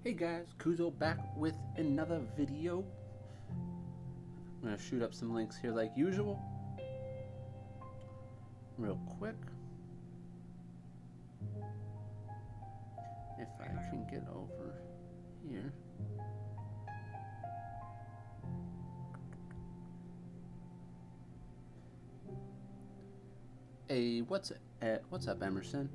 Hey guys, Kuzo back with another video. I'm gonna shoot up some links here like usual. Real quick. If I can get over here. Hey, what's up, Emerson?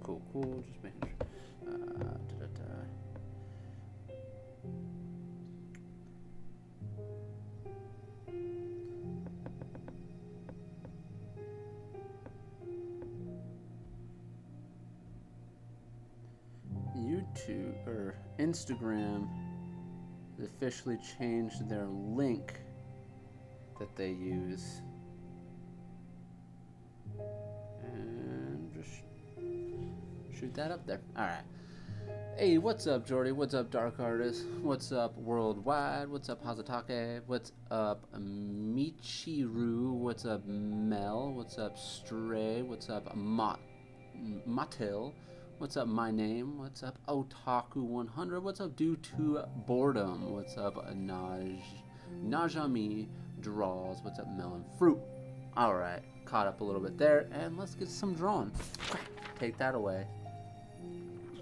Cool. Just making sure. YouTube or Instagram officially changed their link that they use. And just shoot that up there. Alright. Hey, what's up, Jordy? What's up, Dark Artist? What's up, Worldwide? What's up, Hazatake? What's up, Michiru? What's up, Mel? What's up, Stray? What's up, Matil? What's up, My Name? What's up, Otaku100? What's up, Due to Boredom? What's up, Najami Draws? What's up, Melon Fruit? Alright, caught up a little bit there, and let's get some drawn. Take that away.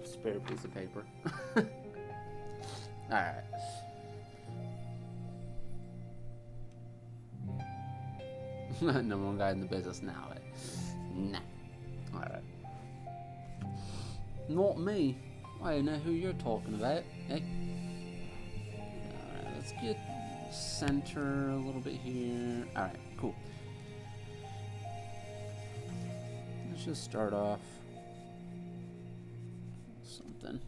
Spare piece of paper. Alright. Number one guy in the business now, eh? Nah. Alright. Not me. I don't know who you're talking about, eh? Alright, let's get center a little bit here. Alright, cool. Let's just start off something.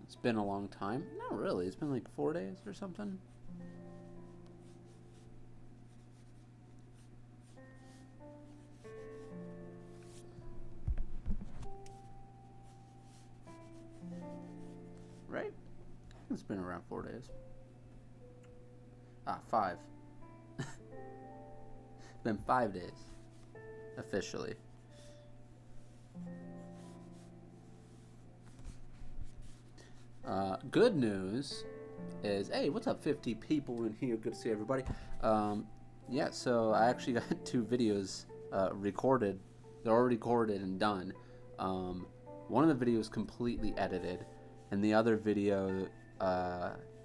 It's been a long time. Not really. It's been like 4 days or something. Right? It's been around 4 days. 5. It's been 5 days. Officially. Good news is, hey, what's up, 50 people in here? Good to see everybody. Yeah, so I actually got 2 videos recorded. They're already recorded and done. One of the videos completely edited, and the other video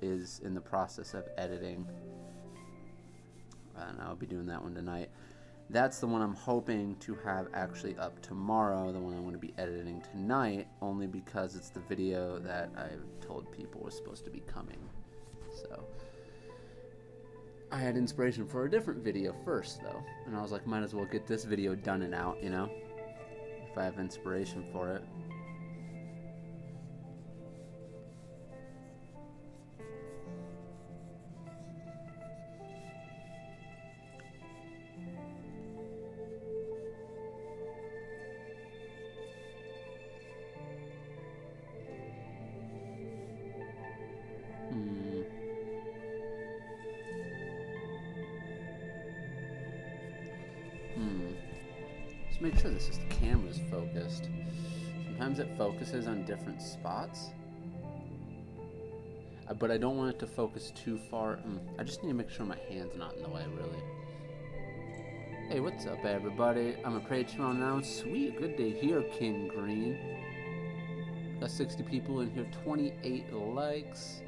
is in the process of editing. And I'll be doing that one tonight. That's the one I'm hoping to have actually up tomorrow, the one I'm going to be editing tonight, only because it's the video that I told people was supposed to be coming. So I had inspiration for a different video first, though, and I was like, might as well get this video done and out, you know, if I have inspiration for it. Let's make sure this is the camera's focused. Sometimes it focuses on different spots, but I don't want it to focus too far. I just need to make sure my hand's not in the way, really. Hey, what's up, everybody? I'm a Patreon now. Sweet, good to hear, King Green. Got 60 people in here, 28 likes.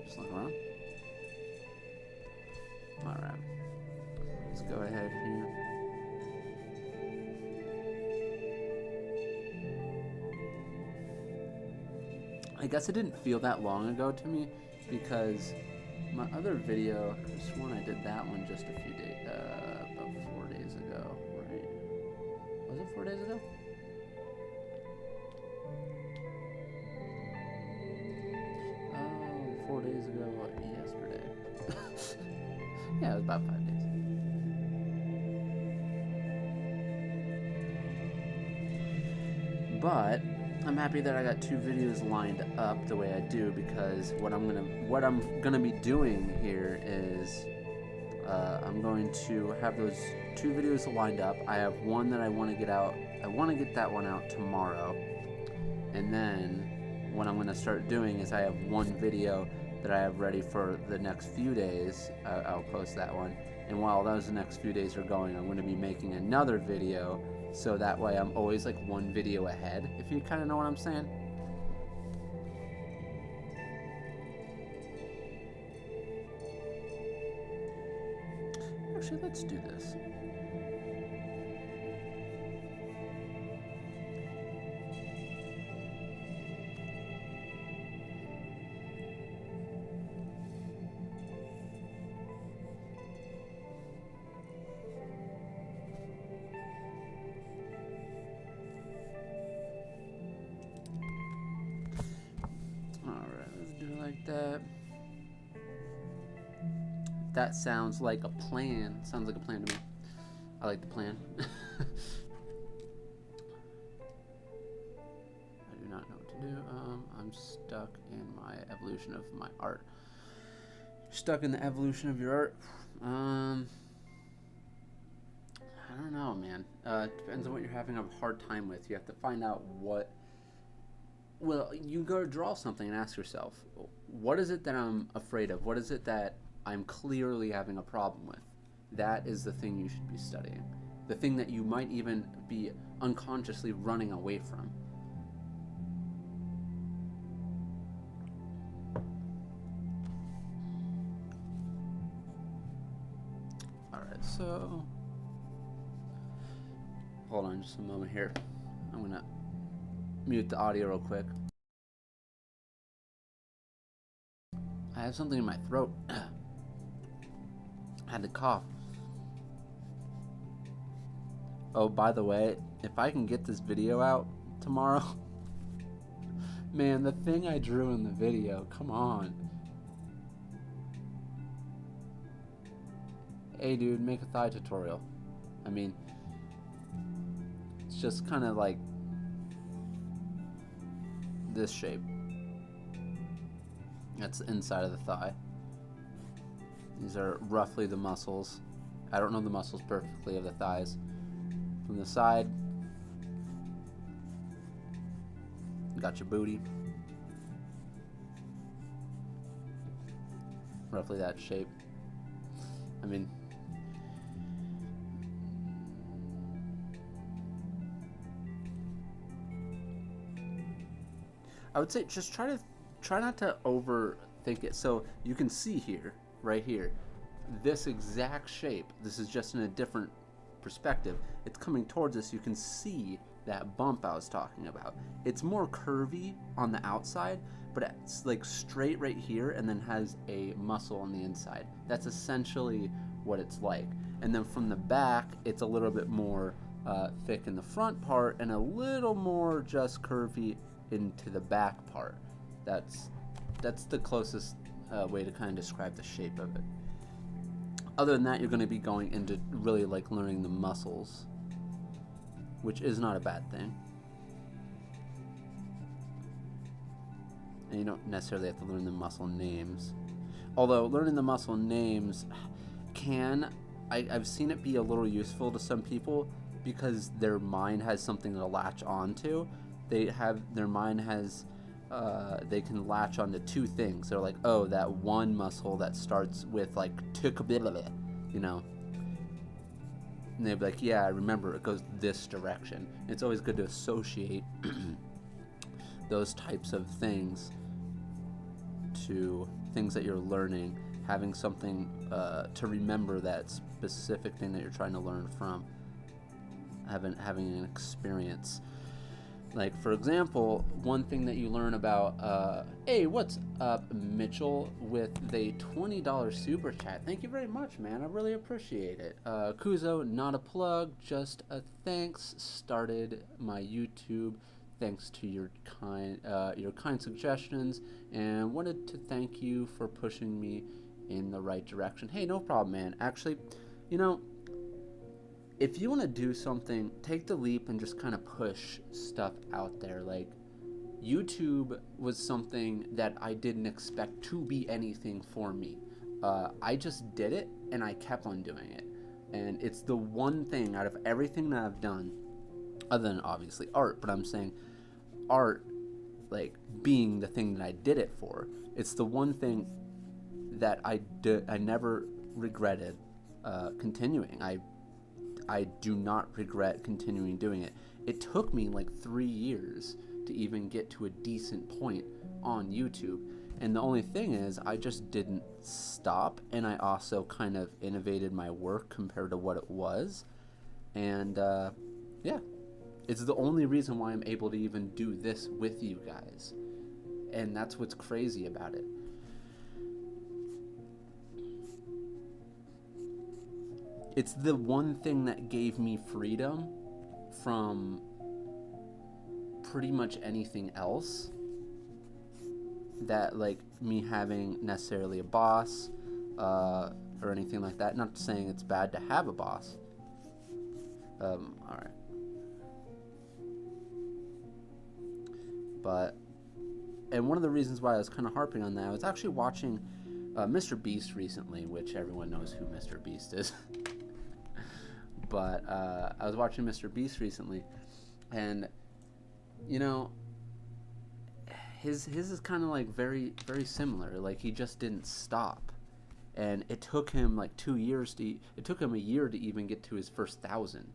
Just look around. Alright. Let's go ahead here. I guess it didn't feel that long ago to me because My other video, I could have sworn I did that one just a few days, about 4 days ago, right? Was it 4 days ago? Oh, 4 days ago, yesterday. Yeah, it was about 5 days. But I'm happy that I got 2 videos lined up the way I do, because what I'm gonna be doing here is I'm going to have those 2 videos lined up. I have one that I want to get out. I want to get that one out tomorrow, and then what I'm gonna start doing is I have one video that I have ready for the next few days. I'll post that one, and while those next few days are going, I'm going to be making another video. So that way I'm always like one video ahead, if you kind of know what I'm saying. Actually, let's do this. That that sounds like a plan. Sounds like a plan to me. I like the plan. I do not know what to do. I'm stuck in my evolution of my art. Stuck in the evolution of your art. I don't know, man. Depends on what you're having a hard time with. You have to find out what. Well, you go to draw something and ask yourself, what is it that I'm afraid of? What is it that I'm clearly having a problem with? That is the thing you should be studying. The thing that you might even be unconsciously running away from. Alright, so... Hold on just a moment here. I'm going to mute the audio real quick. I have something in my throat. I had to cough. Oh, by the way, if I can get this video out tomorrow, man, the thing I drew in the video, come on. Hey dude, make a thigh tutorial. I mean, it's just kind of like this shape. That's the inside of the thigh. These are roughly the muscles. I don't know the muscles perfectly of the thighs. From the side, you got your booty. Roughly that shape. I mean, I would say just try not to overthink it. So you can see here, right here, this exact shape. This is just in a different perspective. It's coming towards us. You can see that bump I was talking about. It's more curvy on the outside, but it's like straight right here and then has a muscle on the inside. That's essentially what it's like. And then from the back, it's a little bit more thick in the front part and a little more just curvy into the back part. That's the closest way to kind of describe the shape of it. Other than that, you're going to be going into really like learning the muscles, which is not a bad thing. And you don't necessarily have to learn the muscle names. Although learning the muscle names I've seen it be a little useful to some people because their mind has something to latch onto. They can latch onto two things. They're like, oh, that one muscle that starts with like you know. And they'd be like, yeah, I remember, it goes this direction. It's always good to associate those types of things to things that you're learning, having something to remember that specific thing that you're trying to learn from, having an experience. Like, for example, one thing that you learn about, hey, what's up, Mitchell, with a $20 super chat. Thank you very much, man. I really appreciate it. Kuzo, not a plug, just a thanks. Started my YouTube thanks to your kind suggestions, and wanted to thank you for pushing me in the right direction. Hey, no problem, man. Actually, you know, if you want to do something, take the leap and just kind of push stuff out there. Like, YouTube was something that I didn't expect to be anything for me. I just did it, and I kept on doing it. And it's the one thing out of everything that I've done, other than obviously art, but I'm saying art, like, being the thing that I did it for, it's the one thing that I never regretted continuing. I do not regret continuing doing it. It took me like 3 years to even get to a decent point on YouTube. And the only thing is, I just didn't stop, and I also kind of innovated my work compared to what it was. And yeah, it's the only reason why I'm able to even do this with you guys. And that's what's crazy about it. It's the one thing that gave me freedom from pretty much anything else, that, like, me having necessarily a boss or anything like that. Not saying it's bad to have a boss. Alright. But, and one of the reasons why I was kind of harping on that, I was actually watching Mr. Beast recently, which everyone knows who Mr. Beast is. But I was watching Mr. Beast recently, and, you know, his is kind of like very, very similar. Like, he just didn't stop, and it took him like 2 years it took him a year to even get to his first 1,000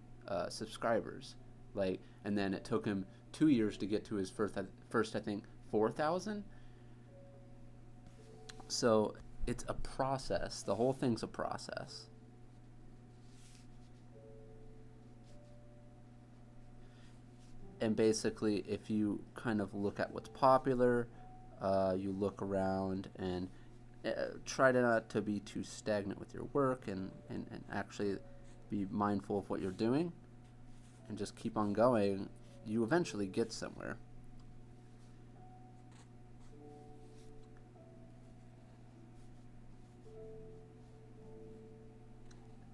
subscribers. Like, and then it took him 2 years to get to his first I think 4,000. So it's a process. The whole thing's a process. And basically, if you kind of look at what's popular, you look around and try to not to be too stagnant with your work, and actually be mindful of what you're doing, and just keep on going, you eventually get somewhere.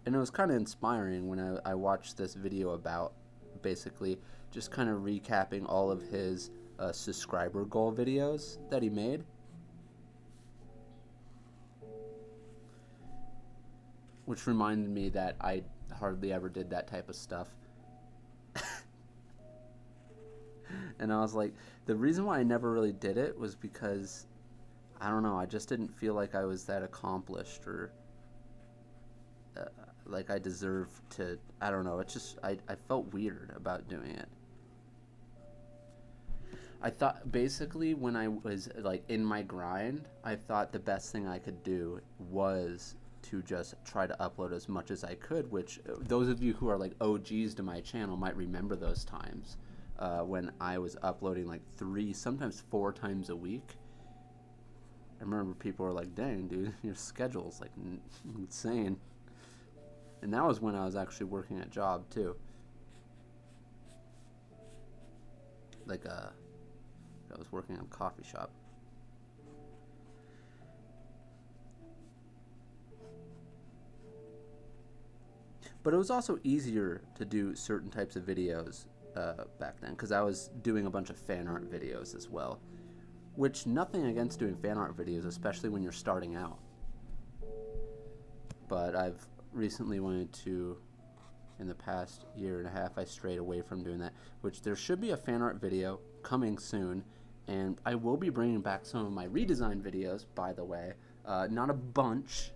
And it was kind of inspiring when I watched this video about basically just kind of recapping all of his subscriber goal videos that he made. Which reminded me that I hardly ever did that type of stuff. And I was like, the reason why I never really did it was because, I don't know, I just didn't feel like I was that accomplished, or like I deserved to, I don't know, it's just, I felt weird about doing it. I thought, basically, when I was, like, in my grind, I thought the best thing I could do was to just try to upload as much as I could, which those of you who are, like, OGs to my channel might remember those times when I was uploading, like, 3, sometimes 4 times a week. I remember people were like, dang, dude, your schedule's, like, insane. And that was when I was actually working a job, too. Like, I was working in a coffee shop. But it was also easier to do certain types of videos back then, because I was doing a bunch of fan art videos as well. Which, nothing against doing fan art videos, especially when you're starting out. But I've recently wanted to, in the past year and a half, I strayed away from doing that. Which, there should be a fan art video coming soon. And I will be bringing back some of my redesign videos, by the way. Not a bunch,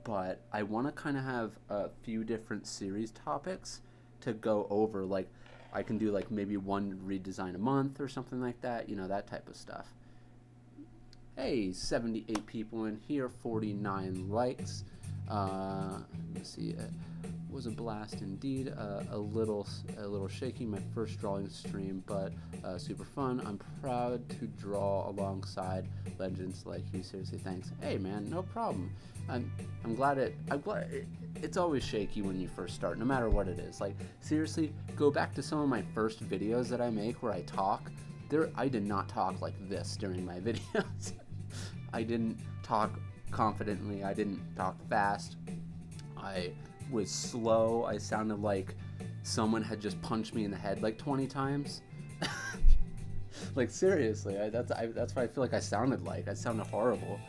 but I want to kind of have a few different series topics to go over. Like, I can do, like, maybe one redesign a month or something like that. You know, that type of stuff. Hey, 78 people in here, 49 likes. Let's see. It was a blast indeed. A little shaky my first drawing stream, but super fun. I'm proud to draw alongside legends like you. Seriously, thanks. Hey man, no problem. I'm glad it's always shaky when you first start, no matter what it is. Like seriously, go back to some of my first videos that I make where I talk. I did not talk like this during my videos. I didn't talk confidently. I didn't talk fast. I was slow. I sounded like someone had just punched me in the head like 20 times. Like seriously, that's what I feel like I sounded like. I sounded horrible.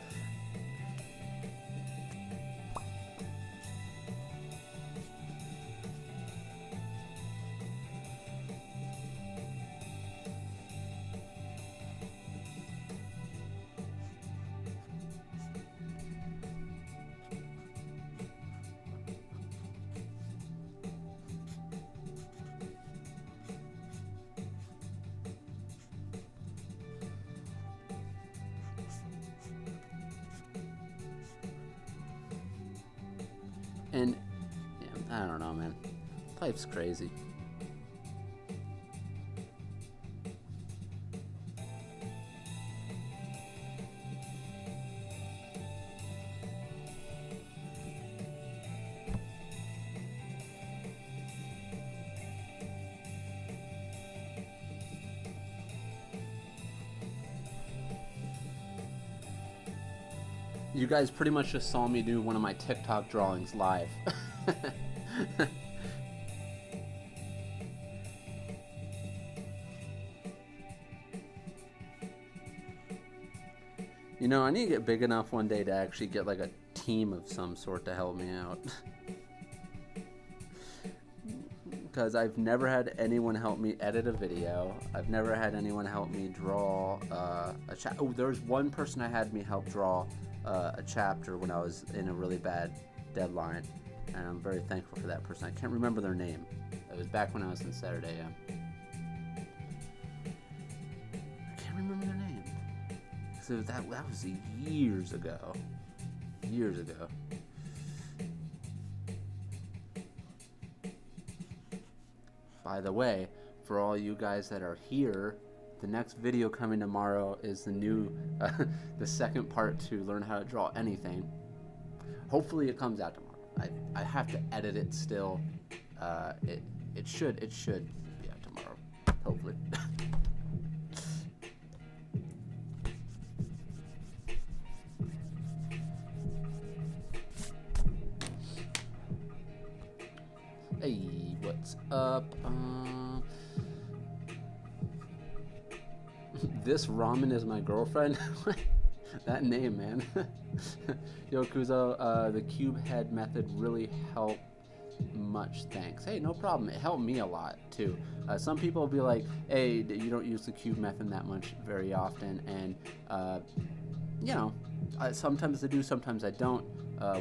And yeah, I don't know, man. Life's crazy. You guys pretty much just saw me do one of my TikTok drawings live. You know, I need to get big enough one day to actually get like a team of some sort to help me out. Because I've never had anyone help me edit a video. I've never had anyone help me draw oh, there was one person I had me help draw a chapter when I was in a really bad deadline, and I'm very thankful for that person. I can't remember their name. It was back when I was in Saturday AM. I can't remember their name. So that was years ago. Years ago. By the way, for all you guys that are here, the next video coming tomorrow is the new, the second part to learn how to draw anything. Hopefully it comes out tomorrow. I have to edit it still. It should be out tomorrow. Hopefully. Hey, what's up? This ramen is my girlfriend. That name, man. Yo, Kuzo, the cube head method really helped much. Thanks. Hey, no problem. It helped me a lot too. Some people will be like, hey, you don't use the cube method that much very often, and you know, sometimes I do, sometimes I don't.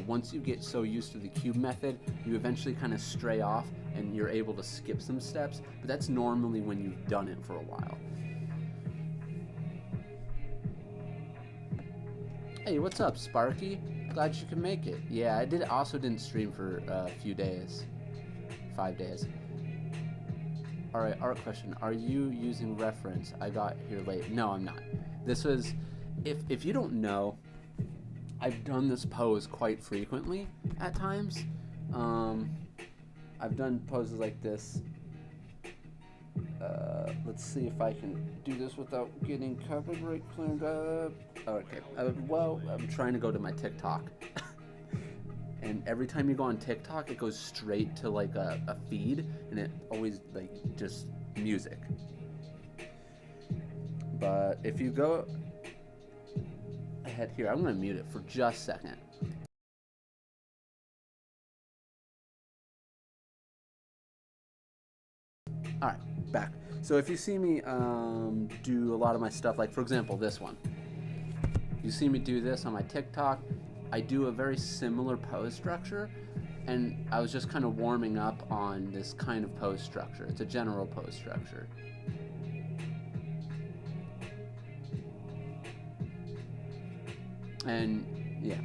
Once you get so used to the cube method, you eventually kind of stray off and you're able to skip some steps, but that's normally when you've done it for a while. Hey, what's up, Sparky? Glad you could make it. Yeah, I also didn't stream for a few days. 5 days. Alright, art question. Are you using reference? I got here late. No, I'm not. This was... If you don't know, I've done this pose quite frequently at times. I've done poses like this. Let's see if I can do this without getting copyright cleared up. Okay. Well, I'm trying to go to my TikTok. And every time you go on TikTok, it goes straight to like a feed, and it always like just music. But if you go ahead here, I'm gonna mute it for just a second. All right, back. So if you see me do a lot of my stuff, like for example, this one. You see me do this on my TikTok. I do a very similar pose structure, and I was just kind of warming up on this kind of pose structure. It's a general pose structure. And yeah.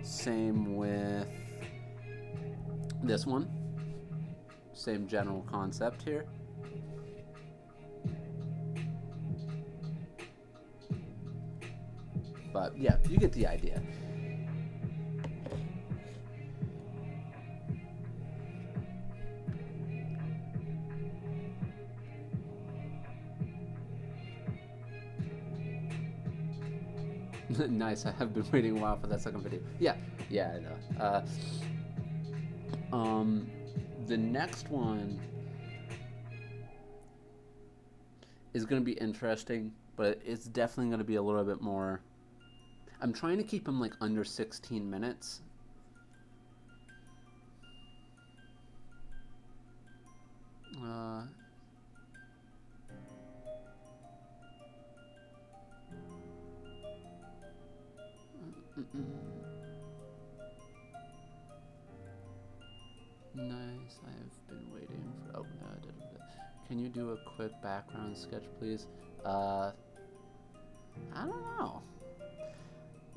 Same with this one. Same general concept here. But yeah, you get the idea. Nice, I have been waiting a while for that second video. Yeah, I know. The next one is going to be interesting, but it's definitely going to be a little bit more... I'm trying to keep them like under 16 minutes. Nice, I have been waiting for... Oh, can you do a quick background sketch, please? I don't know.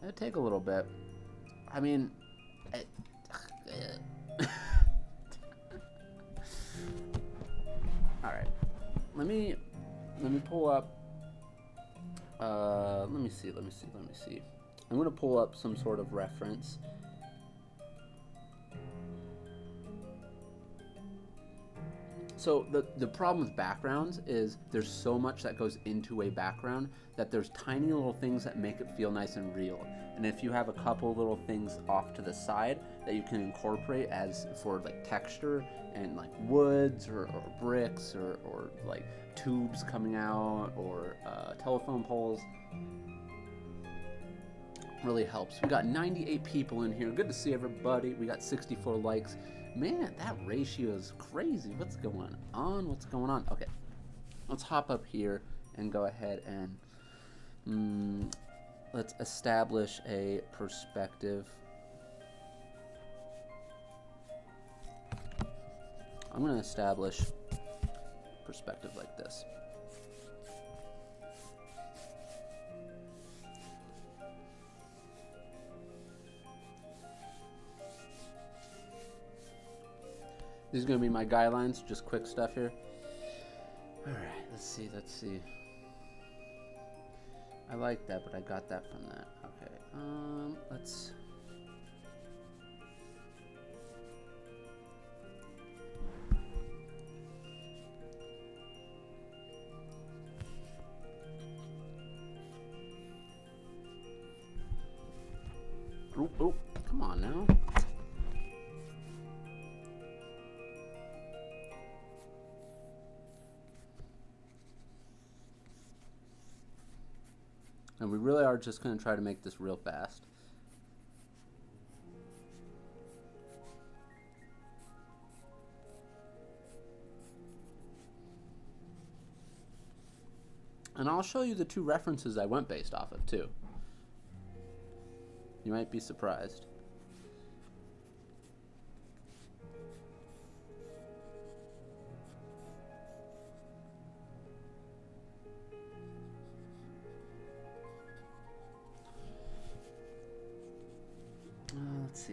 It'd take a little bit. I mean... Alright. Let me pull up... let me see. I'm going to pull up some sort of reference. So the problem with backgrounds is there's so much that goes into a background that there's tiny little things that make it feel nice and real. And if you have a couple little things off to the side that you can incorporate as for like texture and like woods or bricks or like tubes coming out or telephone poles, really helps. We got 98 people in here. Good to see everybody. We got 64 likes. Man, that ratio is crazy. What's going on? Okay, let's hop up here and go ahead and let's establish a perspective. I'm going to establish perspective like this. These are going to be my guidelines, just quick stuff here. All right, let's see. I like that, but I got that from that. Okay, let's... Oh, come on now. And we really are just going to try to make this real fast. And I'll show you the two references I went based off of, too. You might be surprised.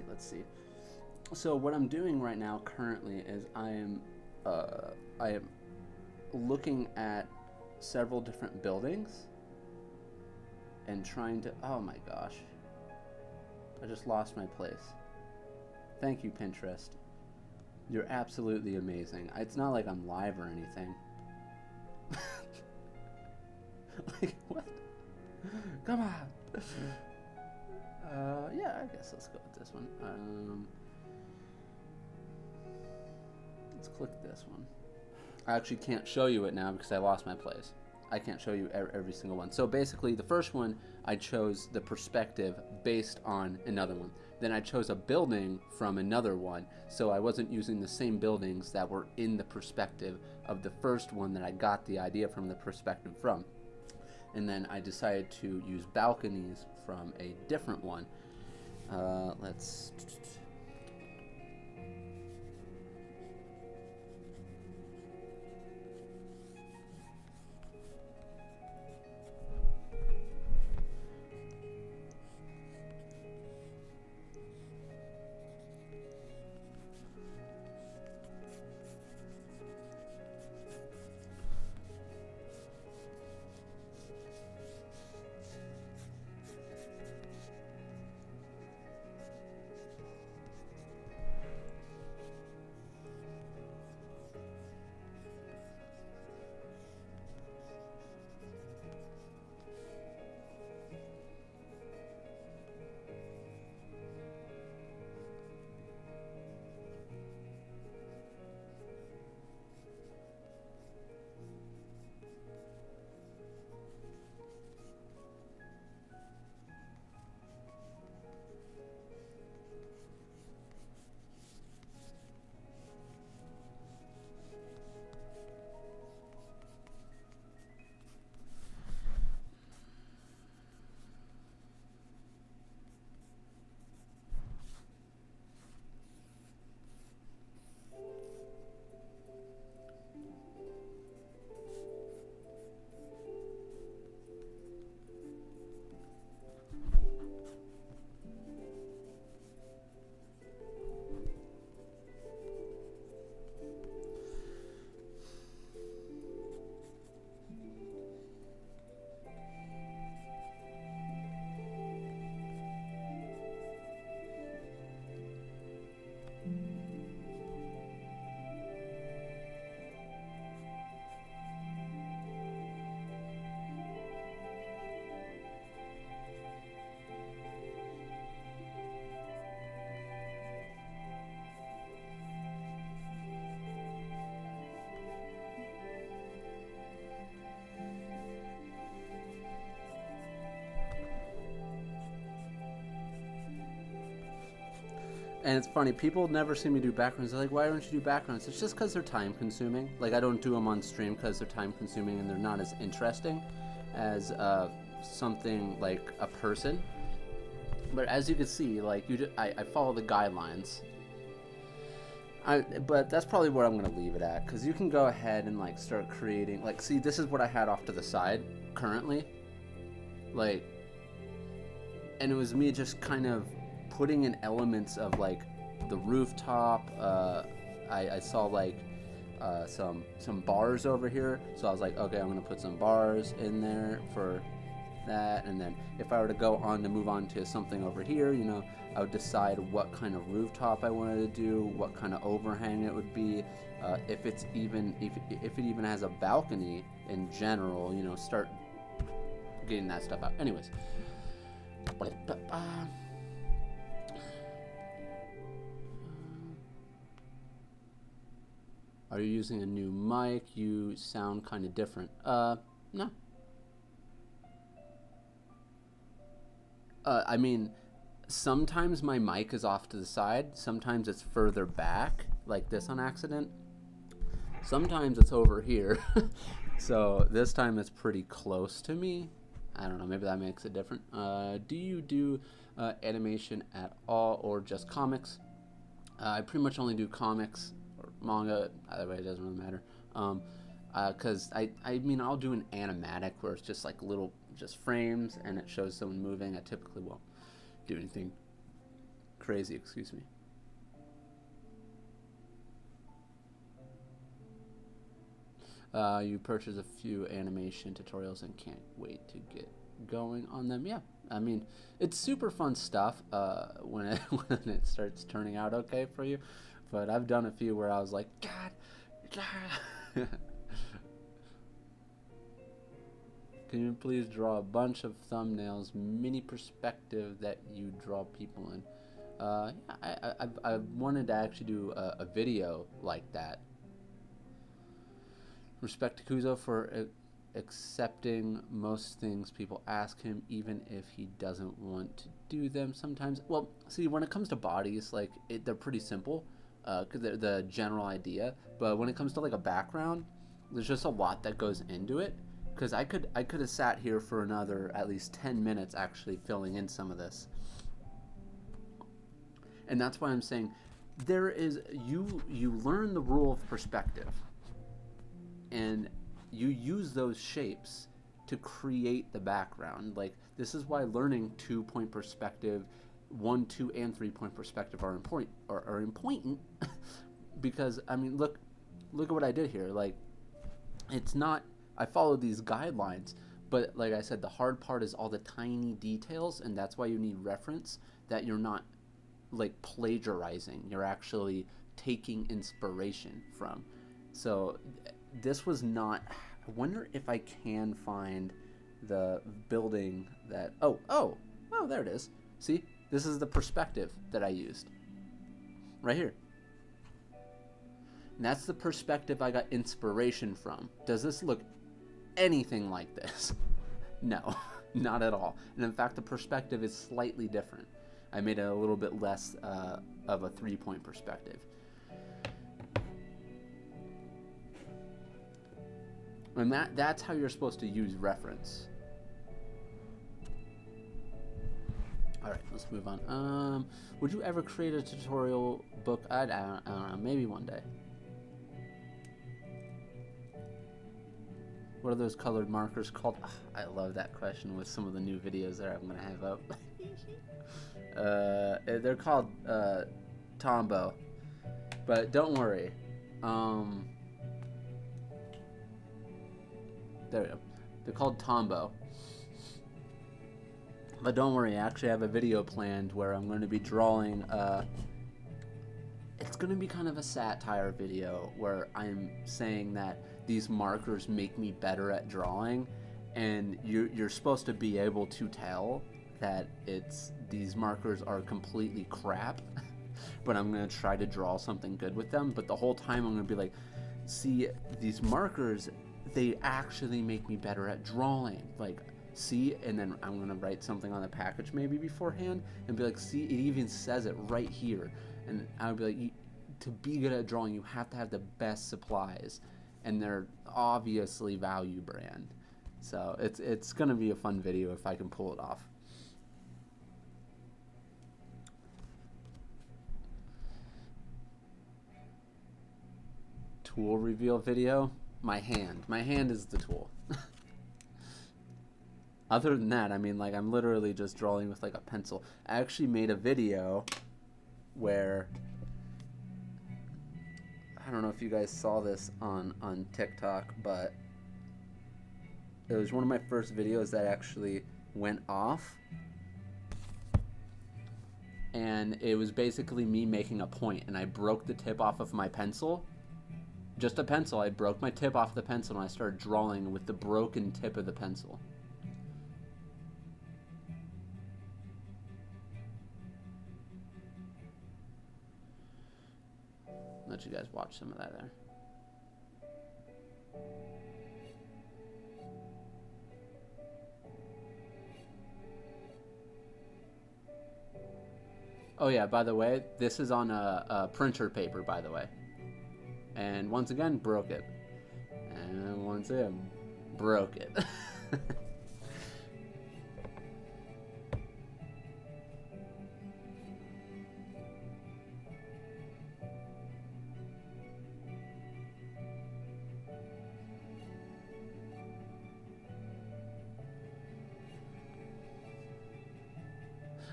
Let's see. So what I'm doing right now currently is I am looking at several different buildings and trying to... Oh my gosh. I just lost my place. Thank you, Pinterest. You're absolutely amazing. It's not like I'm live or anything. Like, what? Come on. Yeah, I guess let's go with this one. Let's click this one. I actually can't show you it now because I lost my place. I can't show you every single one. So basically, the first one, I chose the perspective based on another one. Then I chose a building from another one, so I wasn't using the same buildings that were in the perspective of the first one that I got the idea from the perspective from. And then I decided to use balconies from a different one. Let's... And it's funny, people never see me do backgrounds. They're like, why don't you do backgrounds? It's just because they're time consuming. Like, I don't do them on stream because they're time consuming and they're not as interesting as something like a person. But as you can see, like, I follow the guidelines. But that's probably where I'm going to leave it at, because you can go ahead and, like, start creating. Like, see, this is what I had off to the side currently. Like, and it was me just kind of putting in elements of, like, the rooftop. I saw, like, some bars over here, so I was like, okay, I'm gonna put some bars in there for that. And then if I were to go on to move on to something over here, you know, I would decide what kind of rooftop I wanted to do, what kind of overhang it would be, if it even has a balcony in general, you know, start getting that stuff out. Anyways, are you using a new mic? You sound kind of different. No. I mean, sometimes my mic is off to the side. Sometimes it's further back, like this on accident. Sometimes it's over here. So this time it's pretty close to me. I don't know, maybe that makes it different. Do you do animation at all or just comics? I pretty much only do comics or manga. Either way, it doesn't really matter. Because I mean, I'll do an animatic where it's just like little frames and it shows someone moving. I typically won't do anything crazy, excuse me. You purchase a few animation tutorials and can't wait to get going on them. Yeah, I mean, it's super fun stuff when it starts turning out okay for you. But I've done a few where I was like, God. Can you please draw a bunch of thumbnails, mini perspective that you draw people in? Yeah, I wanted to actually do a video like that. Respect to Kuzo for accepting most things people ask him, even if he doesn't want to do them sometimes. Well, see, when it comes to bodies, like, they're pretty simple, because they're the general idea. But when it comes to, like, a background, there's just a lot that goes into it. Because I could have sat here for another at least 10 minutes actually filling in some of this. And that's why I'm saying there is, you learn the rule of perspective. And you use those shapes to create the background. Like, this is why learning 2-point perspective, 1, 2, and 3-point perspective are important. Because, I mean, look at what I did here. Like, it's not, I followed these guidelines, but like I said, the hard part is all the tiny details, and that's why you need reference, that you're not, like, plagiarizing. You're actually taking inspiration from. So this was not, I wonder if I can find the building that, oh, there it is. See, this is the perspective that I used right here. And that's the perspective I got inspiration from. Does this look anything like this? No, not at all. And in fact, the perspective is slightly different. I made it a little bit less of a 3-point perspective. And that's how you're supposed to use reference. All right, let's move on. Would you ever create a tutorial book? I don't know, maybe one day. What are those colored markers called? Oh, I love that question with some of the new videos that I'm gonna have up. They're called Tombow, but don't worry. There we go. They're called Tombow. But don't worry, I actually have a video planned where I'm going to be drawing. It's going to be kind of a satire video where I'm saying that these markers make me better at drawing, and you're supposed to be able to tell that these markers are completely crap, but I'm going to try to draw something good with them. But the whole time I'm going to be like, see, these markers, they actually make me better at drawing. Like, see, and then I'm going to write something on the package maybe beforehand and be like, see, it even says it right here. And I would be like, to be good at drawing, you have to have the best supplies, and they're obviously value brand. So it's going to be a fun video if I can pull it off. Tool reveal video. My hand is the tool. Other than that, I mean, like, I'm literally just drawing with like a pencil. I actually made a video where, I don't know if you guys saw this on TikTok, but it was one of my first videos that actually went off. And it was basically me making a point, and I broke the tip off of my pencil. Just a pencil. I broke my tip off the pencil, and I started drawing with the broken tip of the pencil. Let you guys watch some of that there. Oh yeah, by the way, this is on a printer paper, by the way. And once again, broke it. And once again, broke it.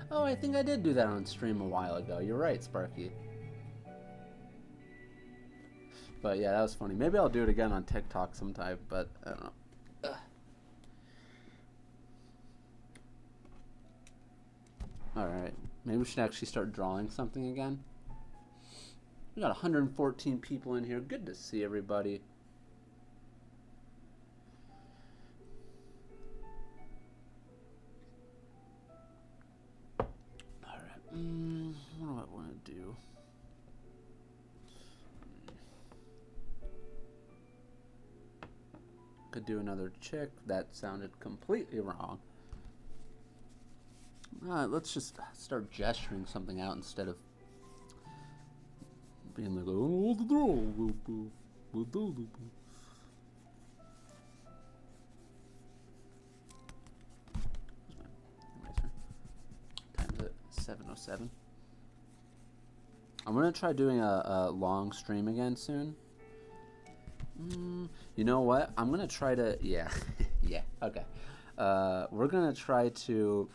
Oh, I think I did do that on stream a while ago. You're right, Sparky. But yeah, that was funny. Maybe I'll do it again on TikTok sometime, but I don't know. Ugh. Alright, maybe we should actually start drawing something again. We got 114 people in here. Good to see everybody. Alright, what do I want to do? Could do another chick. That sounded completely wrong. Let's just start gesturing something out instead of being like, oh, the draw. Time is it 7:07. I'm gonna try doing a long stream again soon. You know what? I'm gonna try to, yeah, yeah, okay. We're gonna try to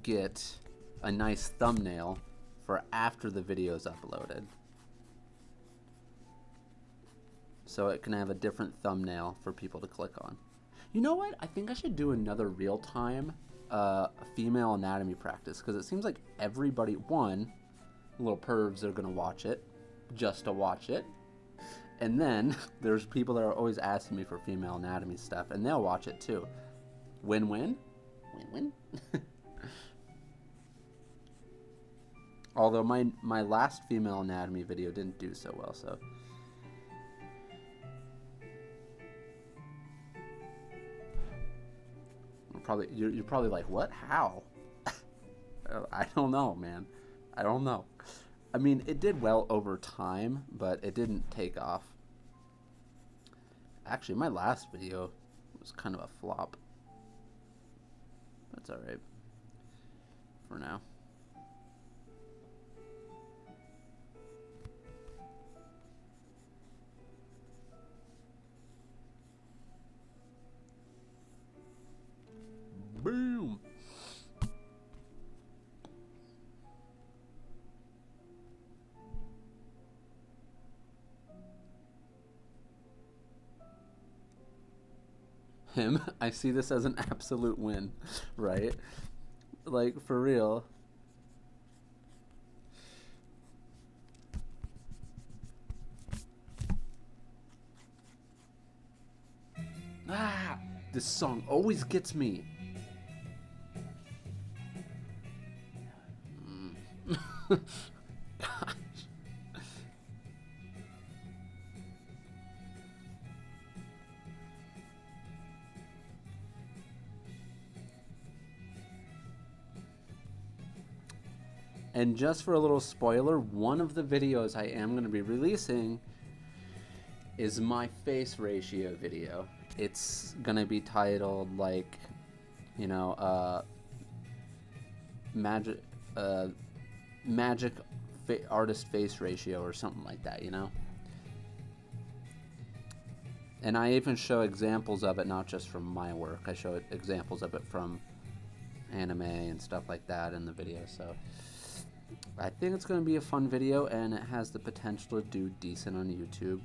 get a nice thumbnail for after the video is uploaded, so it can have a different thumbnail for people to click on. You know what? I think I should do another real-time female anatomy practice, because it seems like everybody, one, little pervs are gonna watch it just to watch it. And then there's people that are always asking me for female anatomy stuff, and they'll watch it too. Win-win? Win-win? Although my last female anatomy video didn't do so well, so. You're probably like, what? How? I don't know, man. I don't know. I mean, it did well over time, but it didn't take off. Actually, my last video was kind of a flop. That's alright. For now. Boom! Him, I see this as an absolute win, right? Like, for real. Ah, this song always gets me. Gosh. And just for a little spoiler, one of the videos I am going to be releasing is my face ratio video. It's going to be titled, like, you know, magic artist face ratio or something like that, you know. And I even show examples of it, not just from my work. I show examples of it from anime and stuff like that in the video. So I think it's going to be a fun video, and it has the potential to do decent on YouTube.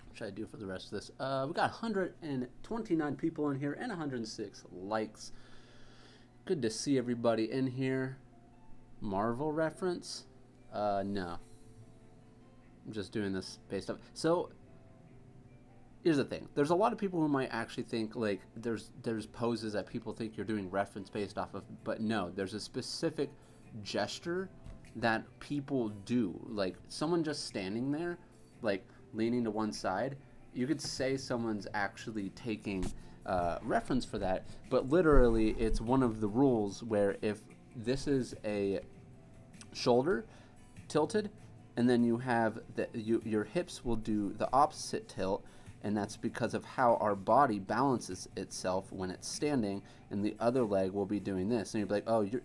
What should I do for the rest of this? We got 129 people in here and 106 likes. Good to see everybody in here. Marvel reference? No. I'm just doing this based off. So, here's the thing. There's a lot of people who might actually think, like, there's poses that people think you're doing reference based off of, but no, there's a specific gesture that people do. Like, someone just standing there, like, leaning to one side, you could say someone's actually taking reference for that, but literally it's one of the rules where if this is a shoulder tilted, and then you have your hips will do the opposite tilt, and that's because of how our body balances itself when it's standing, and the other leg will be doing this, and you'll be like, oh, you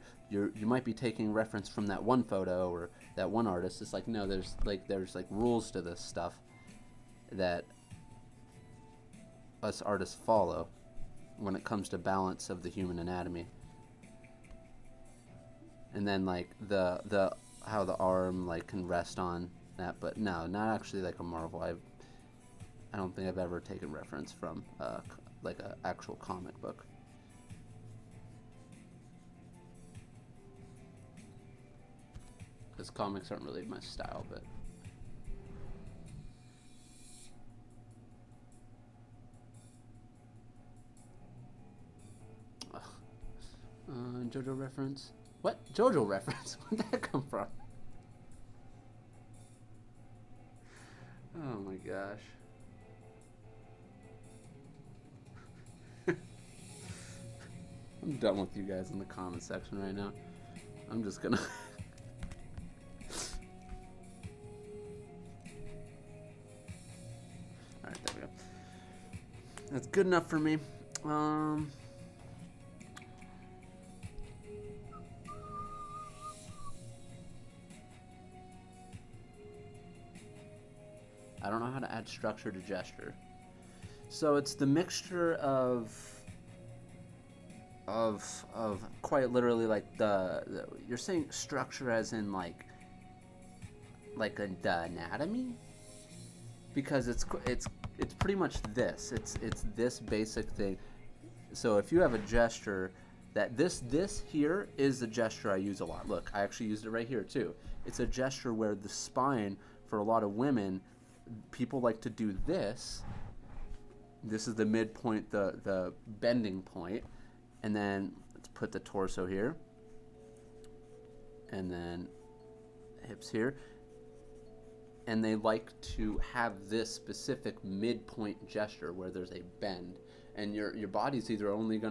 might be taking reference from that one photo or that one artist. It's like, no, there's rules to this stuff that us artists follow when it comes to balance of the human anatomy. And then like the how the arm like can rest on that, but no, not actually like a Marvel. I don't think I've ever taken reference from like an actual comic book. Because comics aren't really my style, but JoJo reference? What? JoJo reference? Where'd that come from? Oh my gosh. I'm done with you guys in the comment section right now. I'm just gonna... Alright, there we go. That's good enough for me. I don't know how to add structure to gesture. So it's the mixture of quite literally like the you're saying structure as in like the anatomy, because it's pretty much this. It's this basic thing. So if you have a gesture that this here is the gesture I use a lot. Look, I actually used it right here too. It's a gesture where the spine, for a lot of women, people like to do this. This is the midpoint, the bending point, and then let's put the torso here, and then hips here, and they like to have this specific midpoint gesture where there's a bend, and your body's either only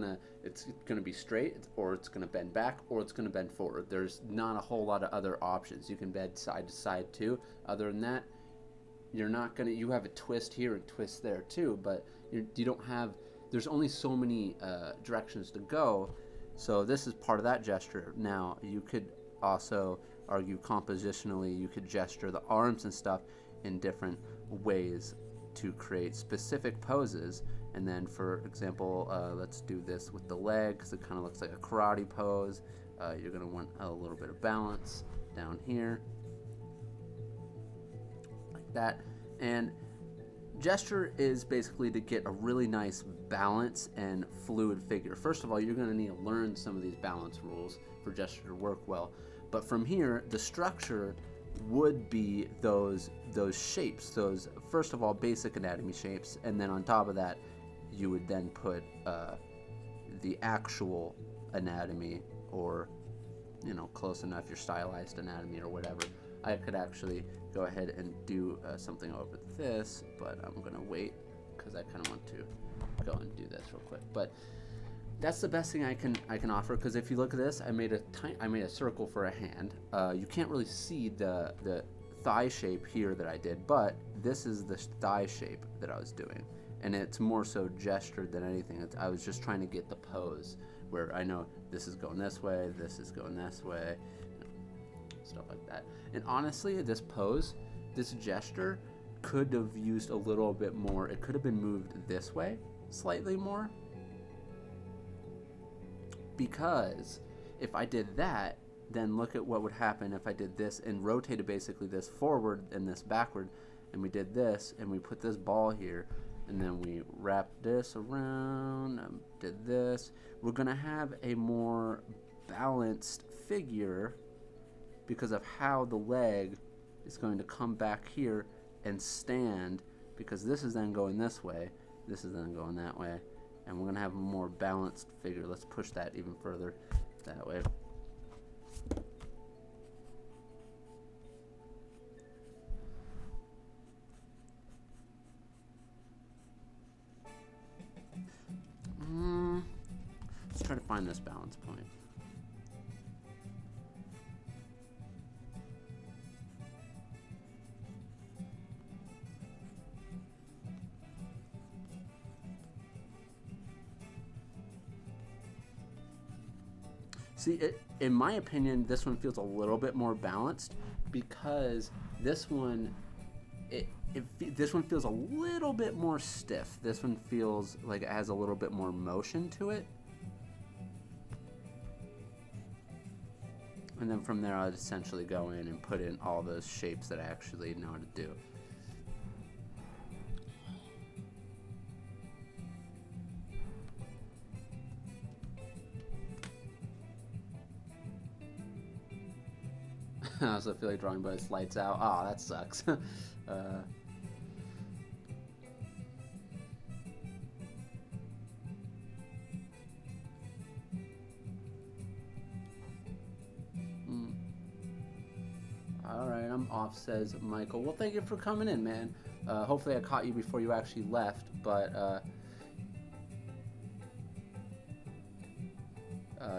it's gonna be straight, or it's gonna bend back, or it's gonna bend forward. There's not a whole lot of other options. You can bend side to side too. Other than that, you're not gonna. You have a twist here and twist there too, but you don't have. There's only so many directions to go. So this is part of that gesture. Now you could also argue compositionally. You could gesture the arms and stuff in different ways to create specific poses. And then, for example, let's do this with the leg, because it kind of looks like a karate pose. You're going to want a little bit of balance down here, like that. And gesture is basically to get a really nice balance and fluid figure. First of all, you're going to need to learn some of these balance rules for gesture to work well. But from here, the structure would be those shapes, those, first of all, basic anatomy shapes, and then on top of that, you would then put the actual anatomy, or, you know, close enough, your stylized anatomy or whatever. I could actually go ahead and do something over this, but I'm gonna wait because I kind of want to go and do this real quick. But that's the best thing I can offer, because if you look at this, I made a circle for a hand. You can't really see the thigh shape here that I did, but this is the thigh shape that I was doing, and it's more so gestured than anything. I was just trying to get the pose where I know this is going this way, this is going this way, you know, stuff like that. And honestly, this pose, this gesture could have used a little bit more. It could have been moved this way slightly more, because if I did that, then look at what would happen if I did this and rotated basically this forward and this backward, and we did this and we put this ball here, and then we wrapped this around, did this. We're gonna have a more balanced figure because of how the leg is going to come back here and stand, because this is then going this way, this is then going that way, and we're gonna have a more balanced figure. Let's push that even further that way. Let's try to find this balance point. See, in my opinion, this one feels a little bit more balanced, because this one, this one feels a little bit more stiff. This one feels like it has a little bit more motion to it. And then from there, I'd essentially go in and put in all those shapes that I actually know how to do. I also feel like drawing, but it's lights out. Oh, that sucks. Alright, I'm off, says Michael. Well, thank you for coming in, man. Hopefully I caught you before you actually left, but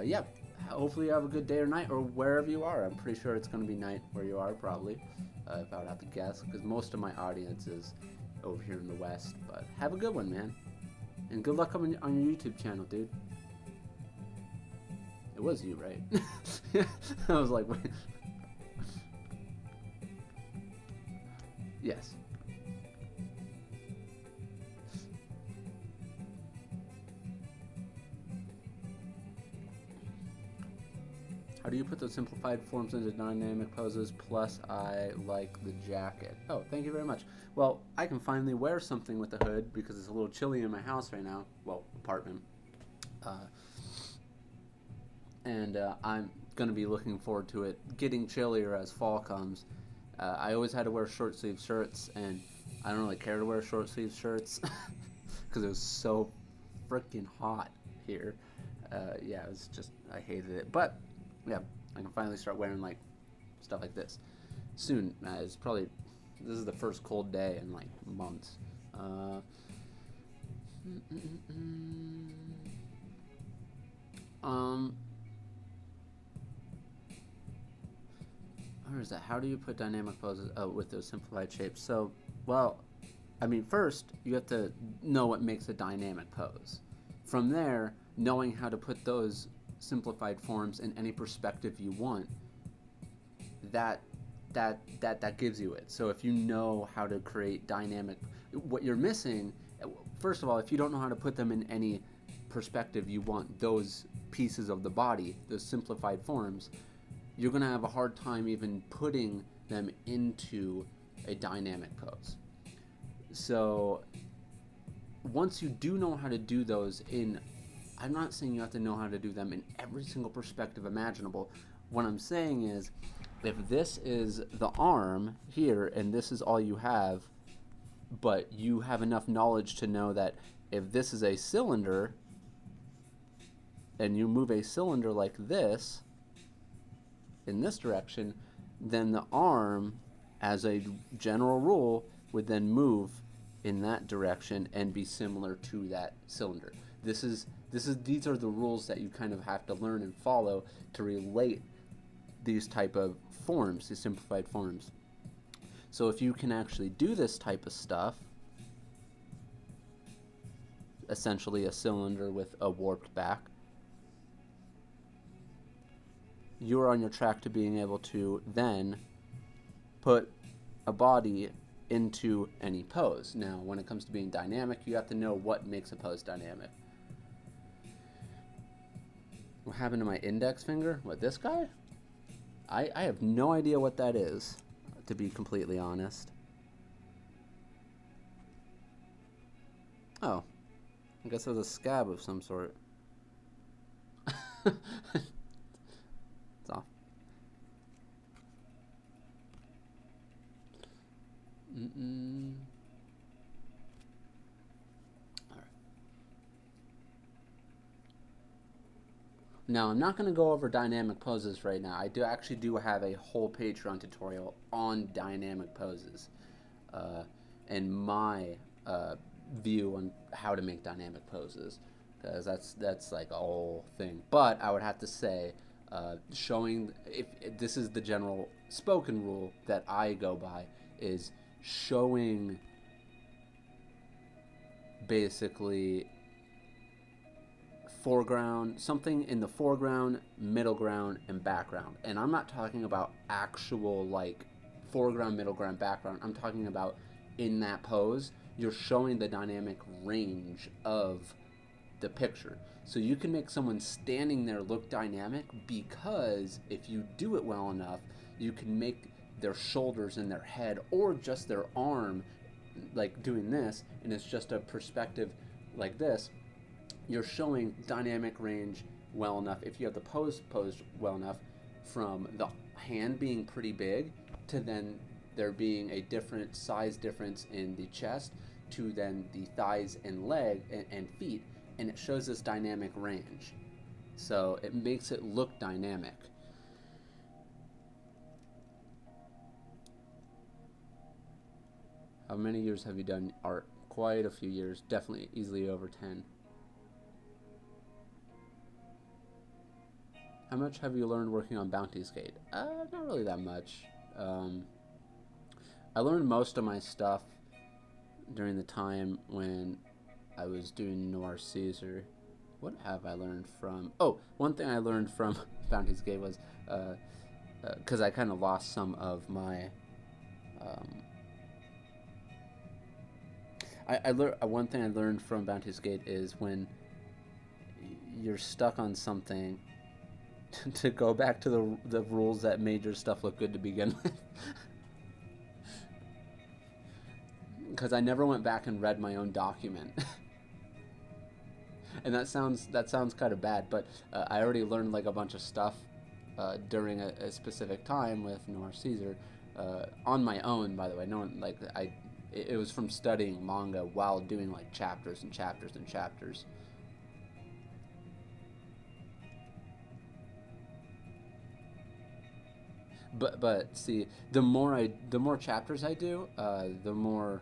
yeah, hopefully you have a good day or night, or wherever you are. I'm pretty sure it's going to be night where you are, probably, if I would have to guess, because most of my audience is over here in the West. But have a good one, man, and good luck on your YouTube channel, dude. It was you, right? I was like, wait. Yes. How do you put those simplified forms into dynamic poses? Plus, I like the jacket. Oh, thank you very much. Well, I can finally wear something with the hood because it's a little chilly in my house right now. Well, apartment. And I'm going to be looking forward to it getting chillier as fall comes. I always had to wear short sleeve shirts, and I don't really care to wear short sleeve shirts because it was so freaking hot here. Yeah, it was just, I hated it. But yeah, I can finally start wearing like stuff like this soon. It's probably, this is the first cold day in like months. Um, where is that? How do you put dynamic poses with those simplified shapes? So, well, I mean, first you have to know what makes a dynamic pose. From there, knowing how to put those simplified forms in any perspective you want, that that gives you it. So if you know how to create dynamic, what you're missing, first of all, if you don't know how to put them in any perspective you want, those pieces of the body, those simplified forms, you're going to have a hard time even putting them into a dynamic pose. So once you do know how to do those in, I'm not saying you have to know how to do them in every single perspective imaginable. What I'm saying is, if this is the arm here and this is all you have, but you have enough knowledge to know that if this is a cylinder and you move a cylinder like this in this direction, then the arm, as a general rule, would then move in that direction and be similar to that cylinder. These are the rules that you kind of have to learn and follow to relate these type of forms, these simplified forms. So if you can actually do this type of stuff, essentially a cylinder with a warped back, you're on your track to being able to then put a body into any pose. Now, when it comes to being dynamic, you have to know what makes a pose dynamic. What happened to my index finger? What, this guy? I have no idea what that is, to be completely honest. Oh, I guess it was a scab of some sort. It's off. All right. Now, I'm not going to go over dynamic poses right now. I do have a whole Patreon tutorial on dynamic poses, and my view on how to make dynamic poses, because that's like a whole thing. But I would have to say, showing, if this is the general spoken rule that I go by, is showing basically foreground, something in the foreground, middle ground, and background. And I'm not talking about actual like foreground, middle ground, background. I'm talking about in that pose, you're showing the dynamic range of the picture. So you can make someone standing there look dynamic, because if you do it well enough, you can make their shoulders and their head, or just their arm, like doing this, and it's just a perspective like this. You're showing dynamic range well enough, if you have the pose posed well enough, from the hand being pretty big to then there being a different size difference in the chest to then the thighs and leg and feet, and it shows this dynamic range. So it makes it look dynamic. How many years have you done art? Quite a few years, definitely easily over 10. How much have you learned working on Bounty Skate? Not really that much. I learned most of my stuff during the time when I was doing Noir Caesar. What have I learned from? Oh, one thing I learned from Bounty Skate was, because I kind of lost some of my, one thing I learned from Bounty Skate is when you're stuck on something, to go back to the rules that made your stuff look good to begin with. Because I never went back and read my own document. And that sounds kind of bad, but I already learned like a bunch of stuff during a specific time with Noir Caesar, on my own, by the way. No one, like, it was from studying manga while doing like chapters and chapters and chapters. But see, the more chapters I do, the more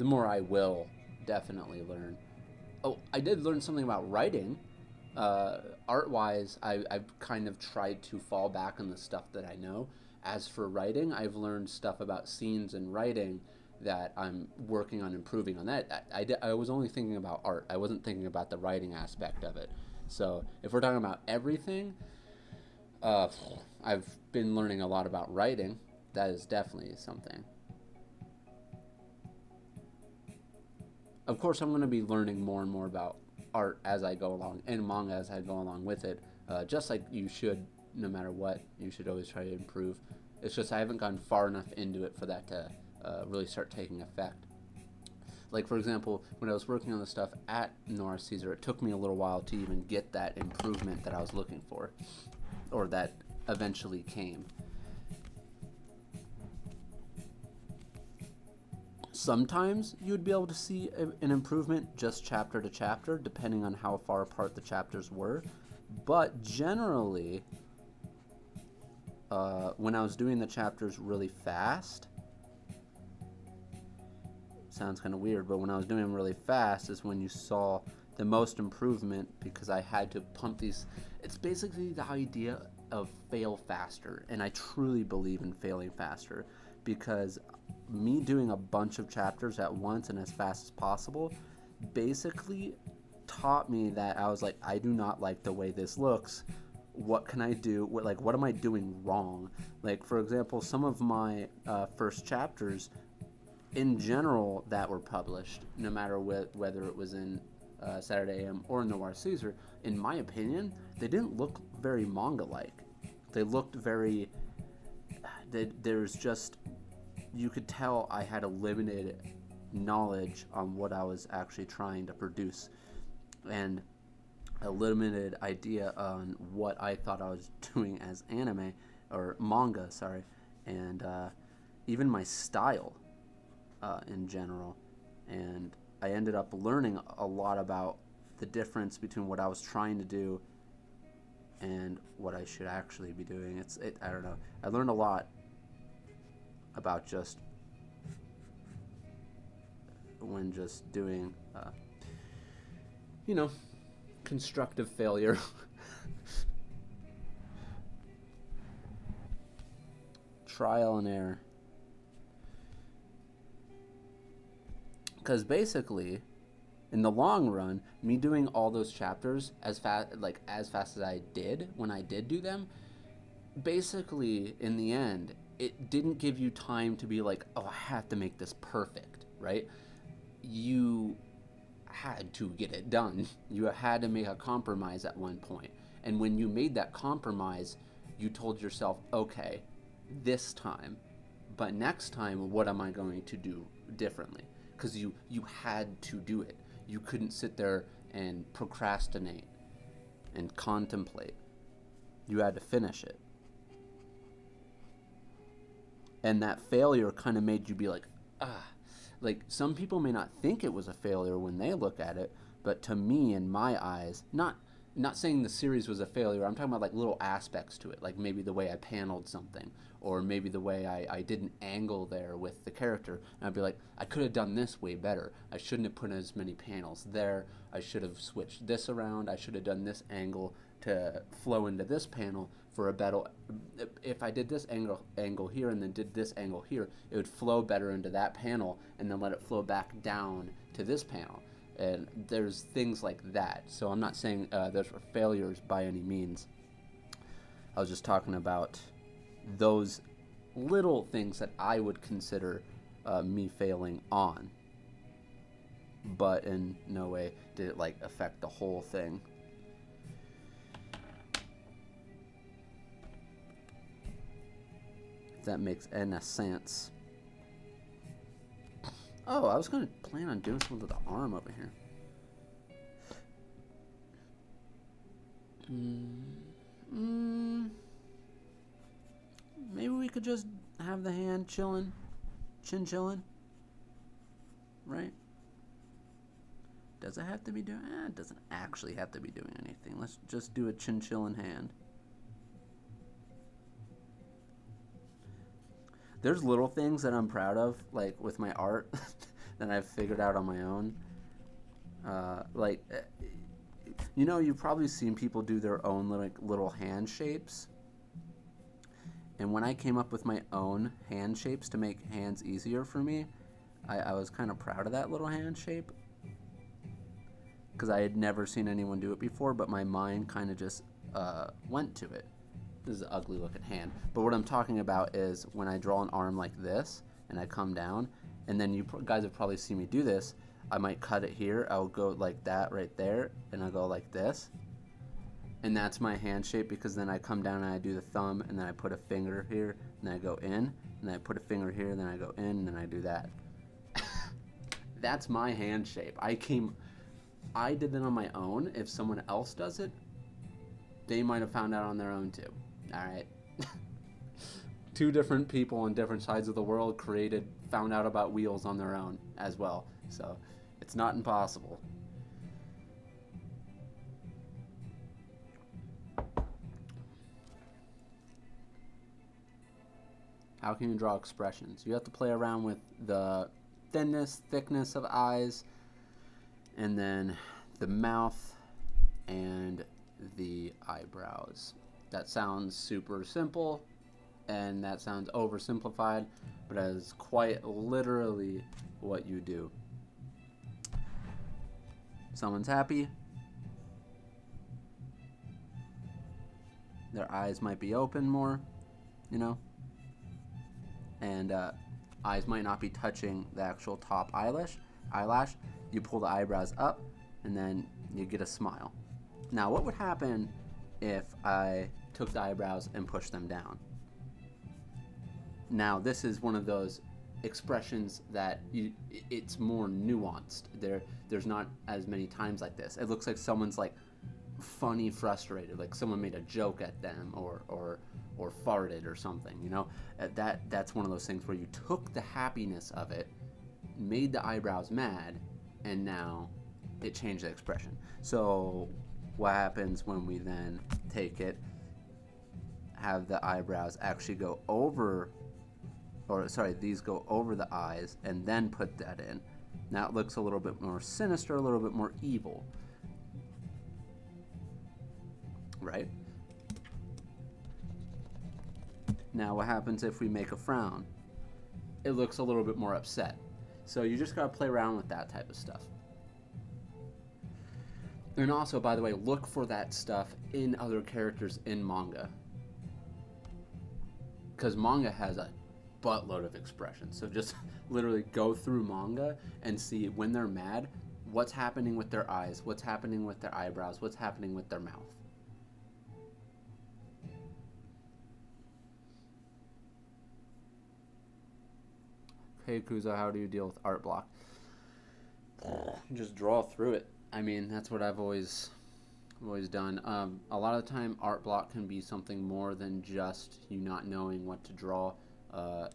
I will definitely learn. Oh, I did learn something about writing. Art-wise, I've kind of tried to fall back on the stuff that I know. As for writing, I've learned stuff about scenes and writing that I'm working on improving on that. I was only thinking about art. I wasn't thinking about the writing aspect of it. So if we're talking about everything, uh, I've been learning a lot about writing. That is definitely something. Of course, I'm going to be learning more and more about art as I go along and manga as I go along with it. Just like you should, no matter what, you should always try to improve. It's just I haven't gone far enough into it for that to really start taking effect. Like, for example, when I was working on the stuff at Nora Caesar, it took me a little while to even get that improvement that I was looking for, or that eventually came. Sometimes you'd be able to see an improvement just chapter to chapter, depending on how far apart the chapters were. But generally, when I was doing the chapters really fast, sounds kind of weird, but when I was doing them really fast is when you saw the most improvement, because I had to pump these. It's basically the idea of fail faster, and I truly believe in failing faster, because me doing a bunch of chapters at once and as fast as possible basically taught me that I was like, I do not like the way this looks. What can I do? What am I doing wrong? Like, for example, some of my first chapters in general that were published, no matter whether it was in Saturday AM or Noir Caesar, in my opinion, they didn't look very manga-like. They looked very. There's just. You could tell I had a limited knowledge on what I was actually trying to produce, and a limited idea on what I thought I was doing as anime or manga, sorry, and even my style in general. And I ended up learning a lot about the difference between what I was trying to do and what I should actually be doing. I don't know. I learned a lot about just when just doing, constructive failure. Trial and error. Because basically, in the long run, me doing all those chapters as fast as I did when I did do them, basically in the end, it didn't give you time to be like, oh, I have to make this perfect, right? You had to get it done. You had to make a compromise at one point. And when you made that compromise, you told yourself, okay, this time, but next time, what am I going to do differently? Because you had to do it. You couldn't sit there and procrastinate and contemplate. You had to finish it. And that failure kind of made you be like, like, some people may not think it was a failure when they look at it, but to me, in my eyes, not saying the series was a failure, I'm talking about like little aspects to it, like maybe the way I paneled something, or maybe the way I did an angle there with the character, and I'd be like, I could have done this way better. I shouldn't have put as many panels there. I should have switched this around. I should have done this angle to flow into this panel for a better. If I did this angle here and then did this angle here, it would flow better into that panel, and then let it flow back down to this panel. And there's things like that. So I'm not saying those were failures by any means. I was just talking about those little things that I would consider me failing on. But in no way did it like affect the whole thing. If that makes any sense. Oh, I was going to plan on doing something with the arm over here. Maybe we could just have the hand chilling, chin chilling, right? Does it have to be doing? It doesn't actually have to be doing anything. Let's just do a chin chilling hand. There's little things that I'm proud of, like with my art, that I've figured out on my own. Like, you've probably seen people do their own little hand shapes. And when I came up with my own hand shapes to make hands easier for me, I was kind of proud of that little hand shape. Because I had never seen anyone do it before, but my mind kind of just went to it. This is an ugly looking hand. But what I'm talking about is when I draw an arm like this, and I come down, and then you guys have probably seen me do this, I might cut it here, I'll go like that right there, and I'll go like this. And that's my hand shape, because then I come down and I do the thumb, and then I put a finger here, and then I go in, and then I put a finger here, and then I go in, and then I do that. That's my hand shape. I did that on my own. If someone else does it, they might have found out on their own too. All right. Two different people on different sides of the world found out about wheels on their own as well. So it's not impossible. How can you draw expressions? You have to play around with the thickness of eyes, and then the mouth and the eyebrows. That sounds super simple, and that sounds oversimplified, but that is quite literally what you do. Someone's happy. Their eyes might be open more, and eyes might not be touching the actual top eyelash. You pull the eyebrows up, and then you get a smile. Now, what would happen if I took the eyebrows and pushed them down? Now, this is one of those expressions that it's more nuanced. There's not as many times like this. It looks like someone's like funny frustrated, like someone made a joke at them or farted or something, that's one of those things where you took the happiness of it, made the eyebrows mad, and now it changed the expression. So what happens when we then take it, have the eyebrows actually go over, these go over the eyes, and then put that in? Now it looks a little bit more sinister, a little bit more evil, right? Now what happens if we make a frown? It looks a little bit more upset. So you just gotta play around with that type of stuff. And also, by the way, look for that stuff in other characters in manga, because manga has a buttload of expressions. So just literally go through manga and see when they're mad, what's happening with their eyes, what's happening with their eyebrows, what's happening with their mouth. Hey Kuzo, how do you deal with art block? Just draw through it. I mean, that's what I've always done. A lot of the time, art block can be something more than just you not knowing what to draw.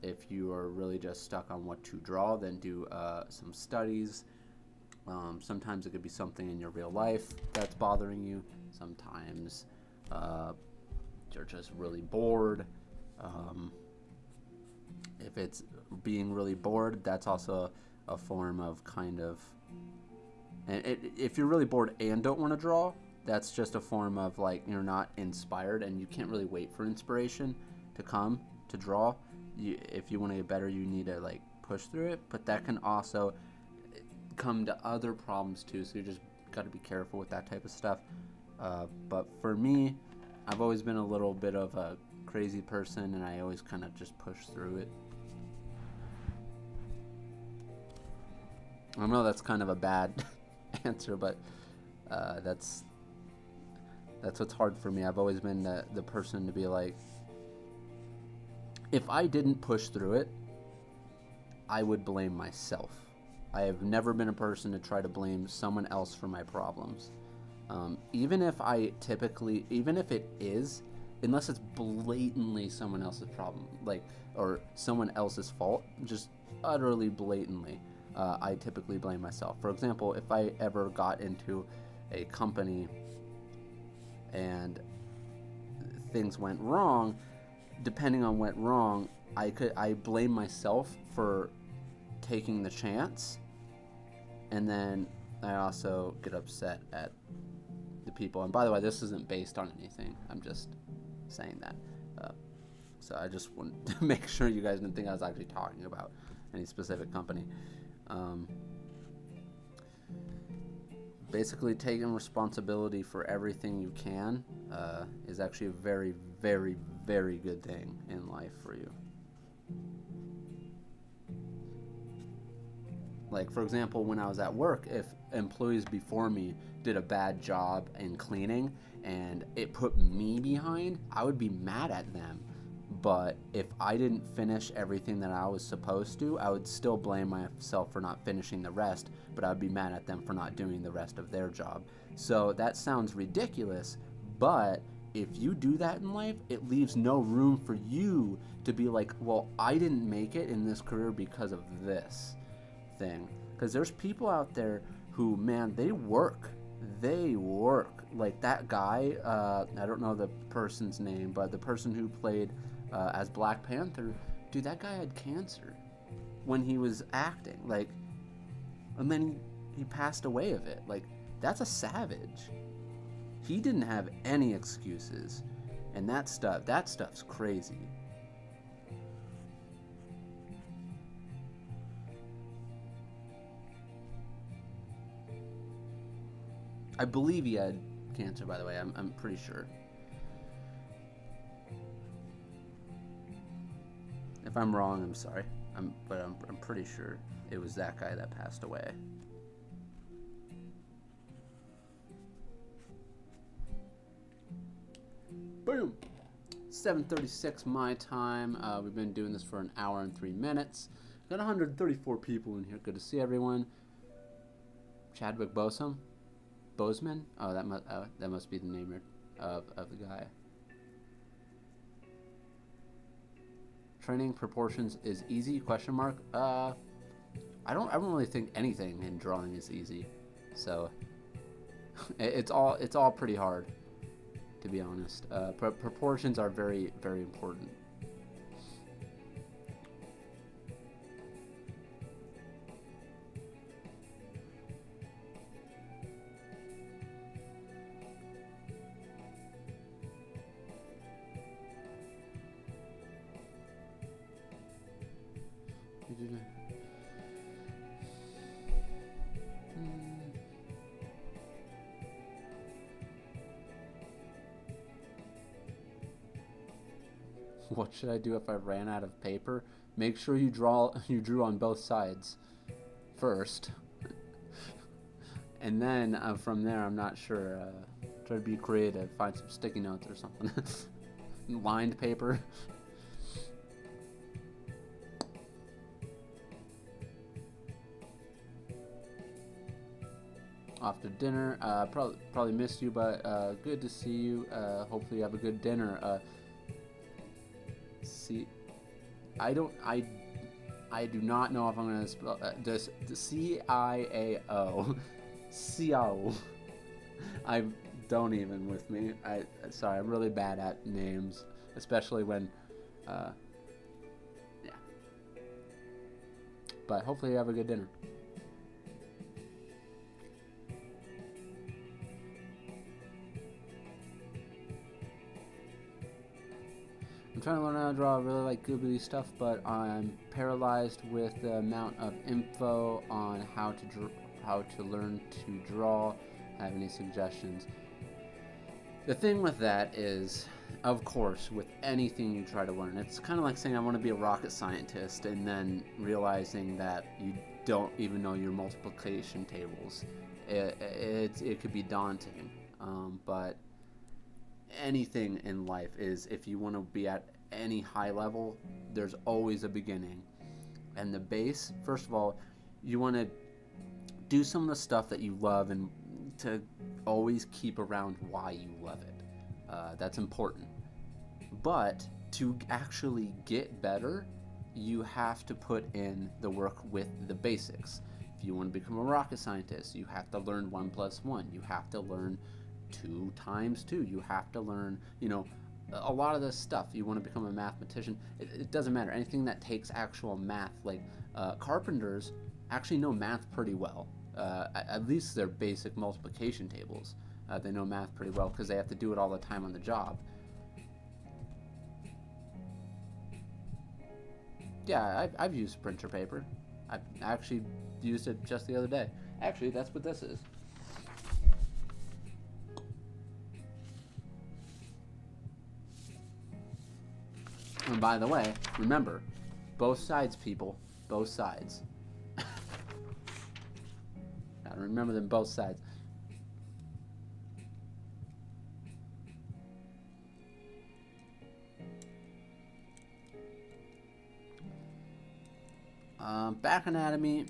If you are really just stuck on what to draw, then do some studies. Sometimes it could be something in your real life that's bothering you. Sometimes you're just really bored. If it's being really bored, that's also a form of kind of... And if you're really bored and don't want to draw, that's just a form of like you're not inspired and you can't really wait for inspiration to come to draw. If you want to get better, you need to like push through it, but that can also come to other problems too, so you just got to be careful with that type of stuff. But for me, I've always been a little bit of a crazy person, and I always kind of just push through it. I know that's kind of a bad answer, but that's what's hard for me. I've always been the person to be like, if I didn't push through it, I would blame myself. I have never been a person to try to blame someone else for my problems. Even if it is, unless it's blatantly someone else's problem, like, or someone else's fault, just utterly blatantly, I typically blame myself. For example, if I ever got into a company and things went wrong, depending on what went wrong, I blame myself for taking the chance, and then I also get upset at the people. And by the way, this isn't based on anything. I'm just saying that. So I just wanted to make sure you guys didn't think I was actually talking about any specific company. Basically, taking responsibility for everything you can is actually a very, very, very good thing in life for you. Like, for example, when I was at work, if employees before me did a bad job in cleaning and it put me behind, I would be mad at them. But if I didn't finish everything that I was supposed to, I would still blame myself for not finishing the rest, but I'd be mad at them for not doing the rest of their job. So that sounds ridiculous, but if you do that in life, it leaves no room for you to be like, well, I didn't make it in this career because of this thing. Because there's people out there who, man, they work. Like that guy, I don't know the person's name, but the person who played as Black Panther, dude, that guy had cancer when he was acting, like, and then he passed away of it. Like, that's a savage. He didn't have any excuses, and that stuff's crazy. I believe he had cancer, by the way. I'm pretty sure. If I'm wrong, I'm sorry. But I'm pretty sure it was that guy that passed away. Boom. 7:36 my time. We've been doing this for an hour and 3 minutes. Got 134 people in here. Good to see everyone. Chadwick Boseman. Oh, that must be the name of the guy. Training proportions is easy? Question mark. I don't really think anything in drawing is easy. So it's all pretty hard, to be honest. Proportions are very, very important. What should I do if I ran out of paper? Make sure you drew on both sides first, and then from there, I'm not sure. Try to be creative. Find some sticky notes or something. Lined paper. Off to dinner. Probably missed you, but good to see you. Hopefully you have a good dinner. See, I do not know if I'm gonna spell this. CIAO. Ciao. I don't even with me. Sorry, I'm really bad at names, especially when, yeah. But hopefully you have a good dinner. I'm trying to learn how to draw. I really like googly stuff, but I'm paralyzed with the amount of info on how to learn to draw. Have any suggestions? The thing with that is, of course, with anything you try to learn, it's kind of like saying I want to be a rocket scientist and then realizing that you don't even know your multiplication tables. It could be daunting, but anything in life is, if you want to be at any high level, there's always a beginning. And the base, first of all, you want to do some of the stuff that you love and to always keep around why you love it. That's important. But to actually get better, you have to put in the work with the basics. If you want to become a rocket scientist, you have to learn 1 + 1. You have to learn 2 × 2. You have to learn, a lot of this stuff. You want to become a mathematician, it doesn't matter. Anything that takes actual math, like carpenters actually know math pretty well. At least their basic multiplication tables. They know math pretty well because they have to do it all the time on the job. Yeah, I've used printer paper. I actually used it just the other day. Actually, that's what this is. And by the way, remember, both sides, people, both sides. Gotta remember them both sides. Back anatomy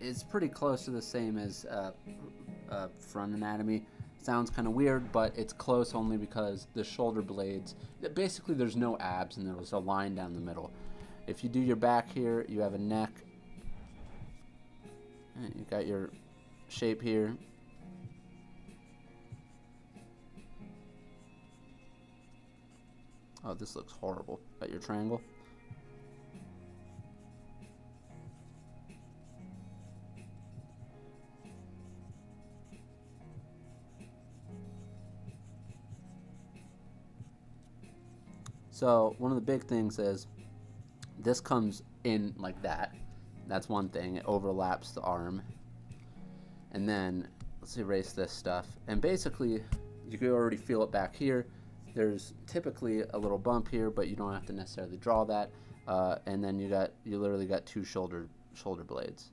is pretty close to the same as front anatomy. Sounds kind of weird, but it's close only because the shoulder blades, basically there's no abs and there's a line down the middle. If you do your back here, you have a neck, and you got your shape here. Oh, this looks horrible. Got your triangle. So one of the big things is this comes in like that. That's one thing. It overlaps the arm. And then let's erase this stuff. And basically, you can already feel it back here. There's typically a little bump here, but you don't have to necessarily draw that. And then you literally got two shoulder blades.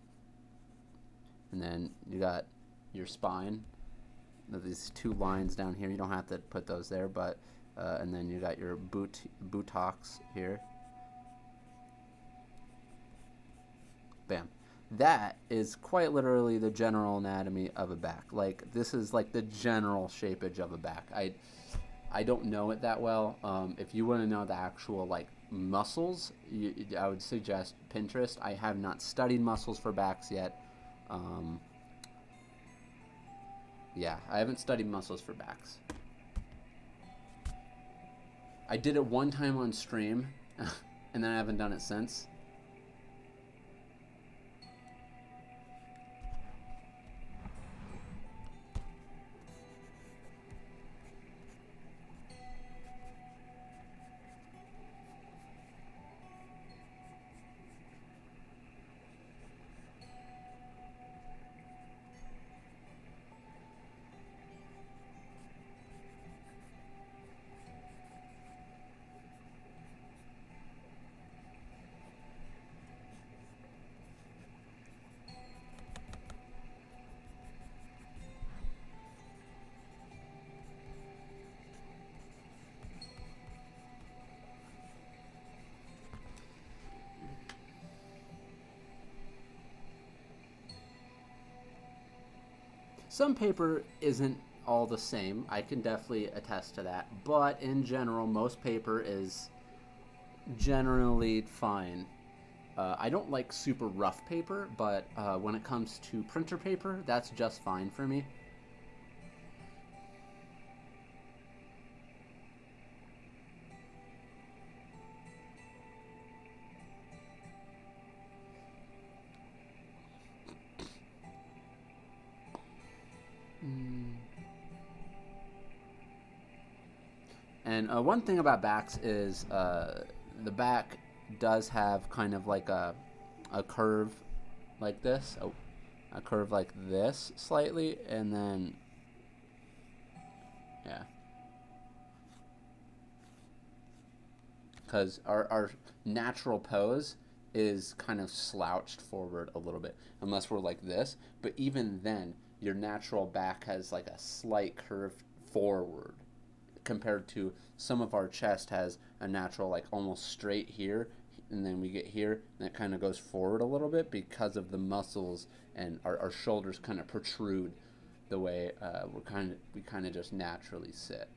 And then you got your spine. These two lines down here. You don't have to put those there, but and then you got your buttocks here. Bam. That is quite literally the general anatomy of a back. Like, this is like the general shapeage of a back. I don't know it that well. If you want to know the actual like muscles, I would suggest Pinterest. I have not studied muscles for backs yet. Yeah, I haven't studied muscles for backs. I did it one time on stream, and then I haven't done it since. Some paper isn't all the same. I can definitely attest to that. But in general, most paper is generally fine. I don't like super rough paper, but when it comes to printer paper, that's just fine for me. And one thing about backs is the back does have kind of like a curve like this, a curve like this slightly, and then, yeah. Because our natural pose is kind of slouched forward a little bit, unless we're like this. But even then, your natural back has like a slight curve forward compared to some of our chest has a natural like almost straight here, and then we get here and it kind of goes forward a little bit because of the muscles, and our shoulders kind of protrude the way we kind of just naturally sit.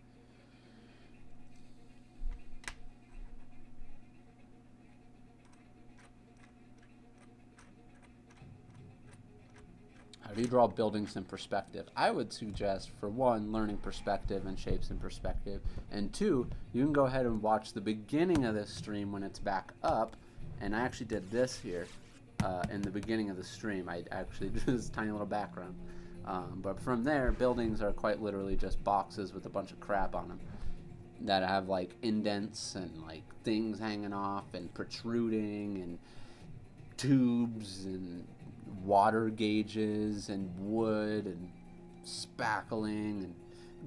How do you draw buildings in perspective? I would suggest, for one, learning perspective and shapes in perspective, and two, you can go ahead and watch the beginning of this stream when it's back up, and I actually did this here. in the beginning of the stream. I actually do this tiny little background. But from there, buildings are quite literally just boxes with a bunch of crap on them that have like indents and like things hanging off and protruding and tubes and water gauges and wood and spackling and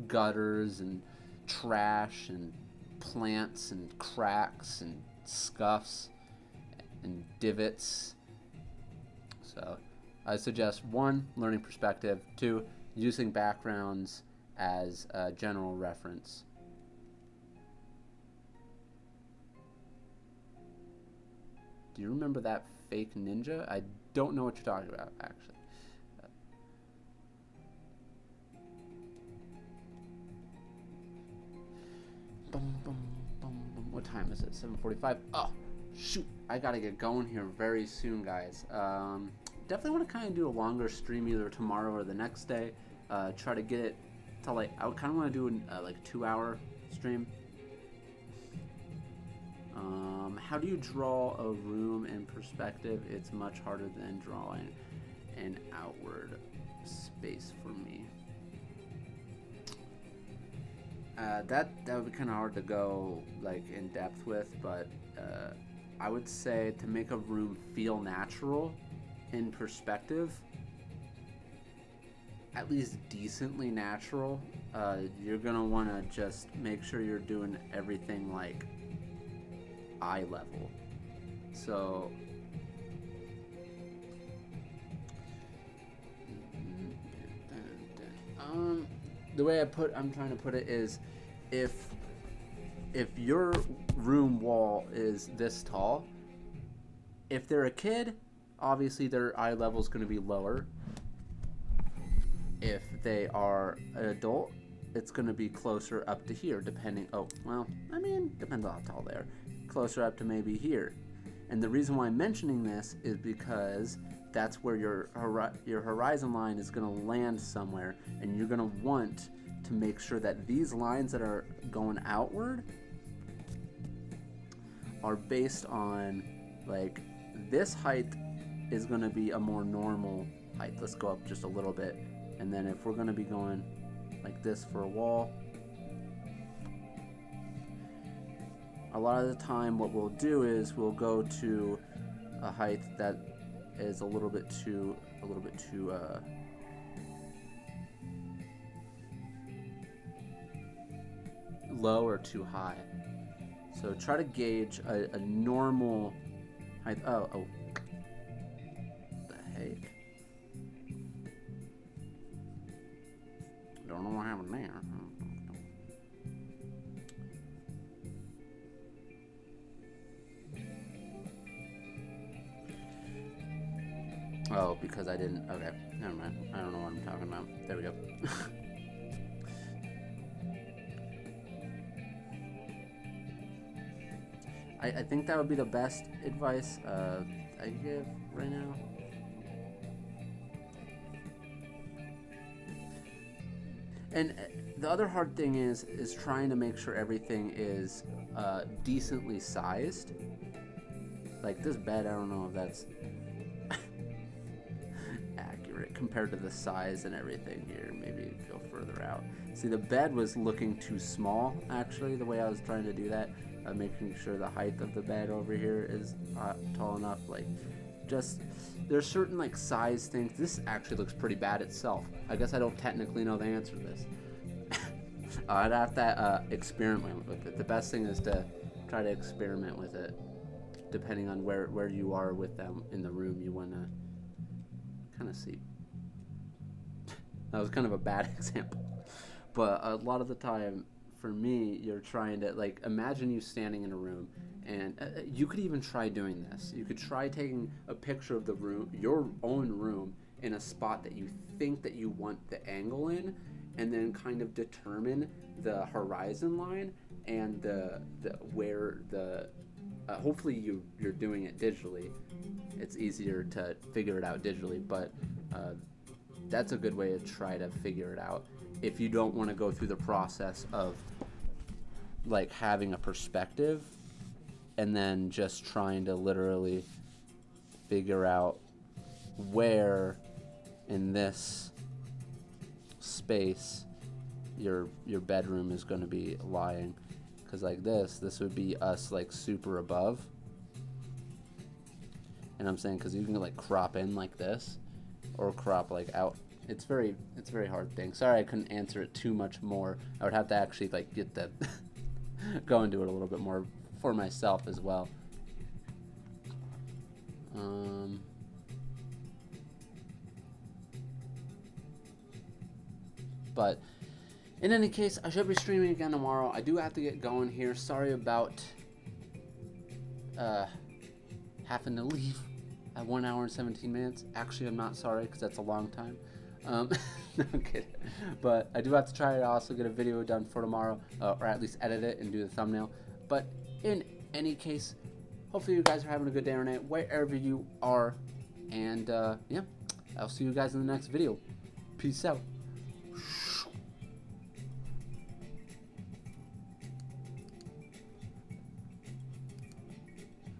gutters and trash and plants and cracks and scuffs and divots. So I suggest 1, learning perspective, 2, using backgrounds as a general reference. Do you remember that fake ninja? I don't know what you're talking about, actually. What time is it? 7:45. Oh, shoot! I gotta get going here very soon, guys. Definitely want to kind of do a longer stream either tomorrow or the next day. Try to get it to like, I kind of want to do like a 2-hour stream. How do you draw a room in perspective? It's much harder than drawing an outward space for me. That would be kind of hard to go like in depth with, but I would say to make a room feel natural in perspective, at least decently natural, you're gonna want to just make sure you're doing everything like eye level. So the way I'm trying to put it is, if your room wall is this tall, if they're a kid, obviously their eye level is going to be lower. If they are an adult, it's going to be closer up to here, depending. Oh, well, I mean, depends on how tall they are. Closer up to maybe here. And the reason why I'm mentioning this is because that's where your horizon line is going to land somewhere, and you're going to want to make sure that these lines that are going outward are based on, like, this height is going to be a more normal height. Let's go up just a little bit, and then if we're going to be going like this for a wall, a lot of the time what we'll do is we'll go to a height that is a little bit too low or too high. So try to gauge a normal height. Oh, the heck? Don't know what happened there. Oh, because I didn't. Okay, never mind. I don't know what I'm talking about. There we go. I think that would be the best advice I give right now. And the other hard thing is trying to make sure everything is decently sized. Like this bed, I don't know if that's accurate compared to the size and everything here. Maybe go further out. See, the bed was looking too small, actually, the way I was trying to do that. Making sure the height of the bed over here is tall enough. Like, just, there's certain, like, size things. This actually looks pretty bad itself. I guess I don't technically know the answer to this. I'd have to experiment with it. The best thing is to try to experiment with it, depending on where you are with them in the room. You want to kind of see. That was kind of a bad example. But a lot of the time, for me, you're trying to, like, imagine you standing in a room, and you could even try doing this. You could try taking a picture of the room, your own room, in a spot that you think that you want the angle in, and then kind of determine the horizon line and hopefully you're doing it digitally. It's easier to figure it out digitally, but that's a good way to try to figure it out if you don't want to go through the process of, like, having a perspective and then just trying to literally figure out where in this space your bedroom is going to be lying. Because like this would be us like super above. And I'm saying because you can like crop in like this or crop like out. It's very hard thing. Sorry I couldn't answer it too much more. I would have to actually like get the go into it a little bit more for myself as well. But in any case, I should be streaming again tomorrow. I do have to get going here. Sorry about having to leave at 1 hour and 17 minutes. Actually, I'm not sorry because that's a long time. No, I'm kidding. But I do have to try to also get a video done for tomorrow, or at least edit it and do the thumbnail. But in any case, hopefully you guys are having a good day or night wherever you are. And yeah, I'll see you guys in the next video. Peace out.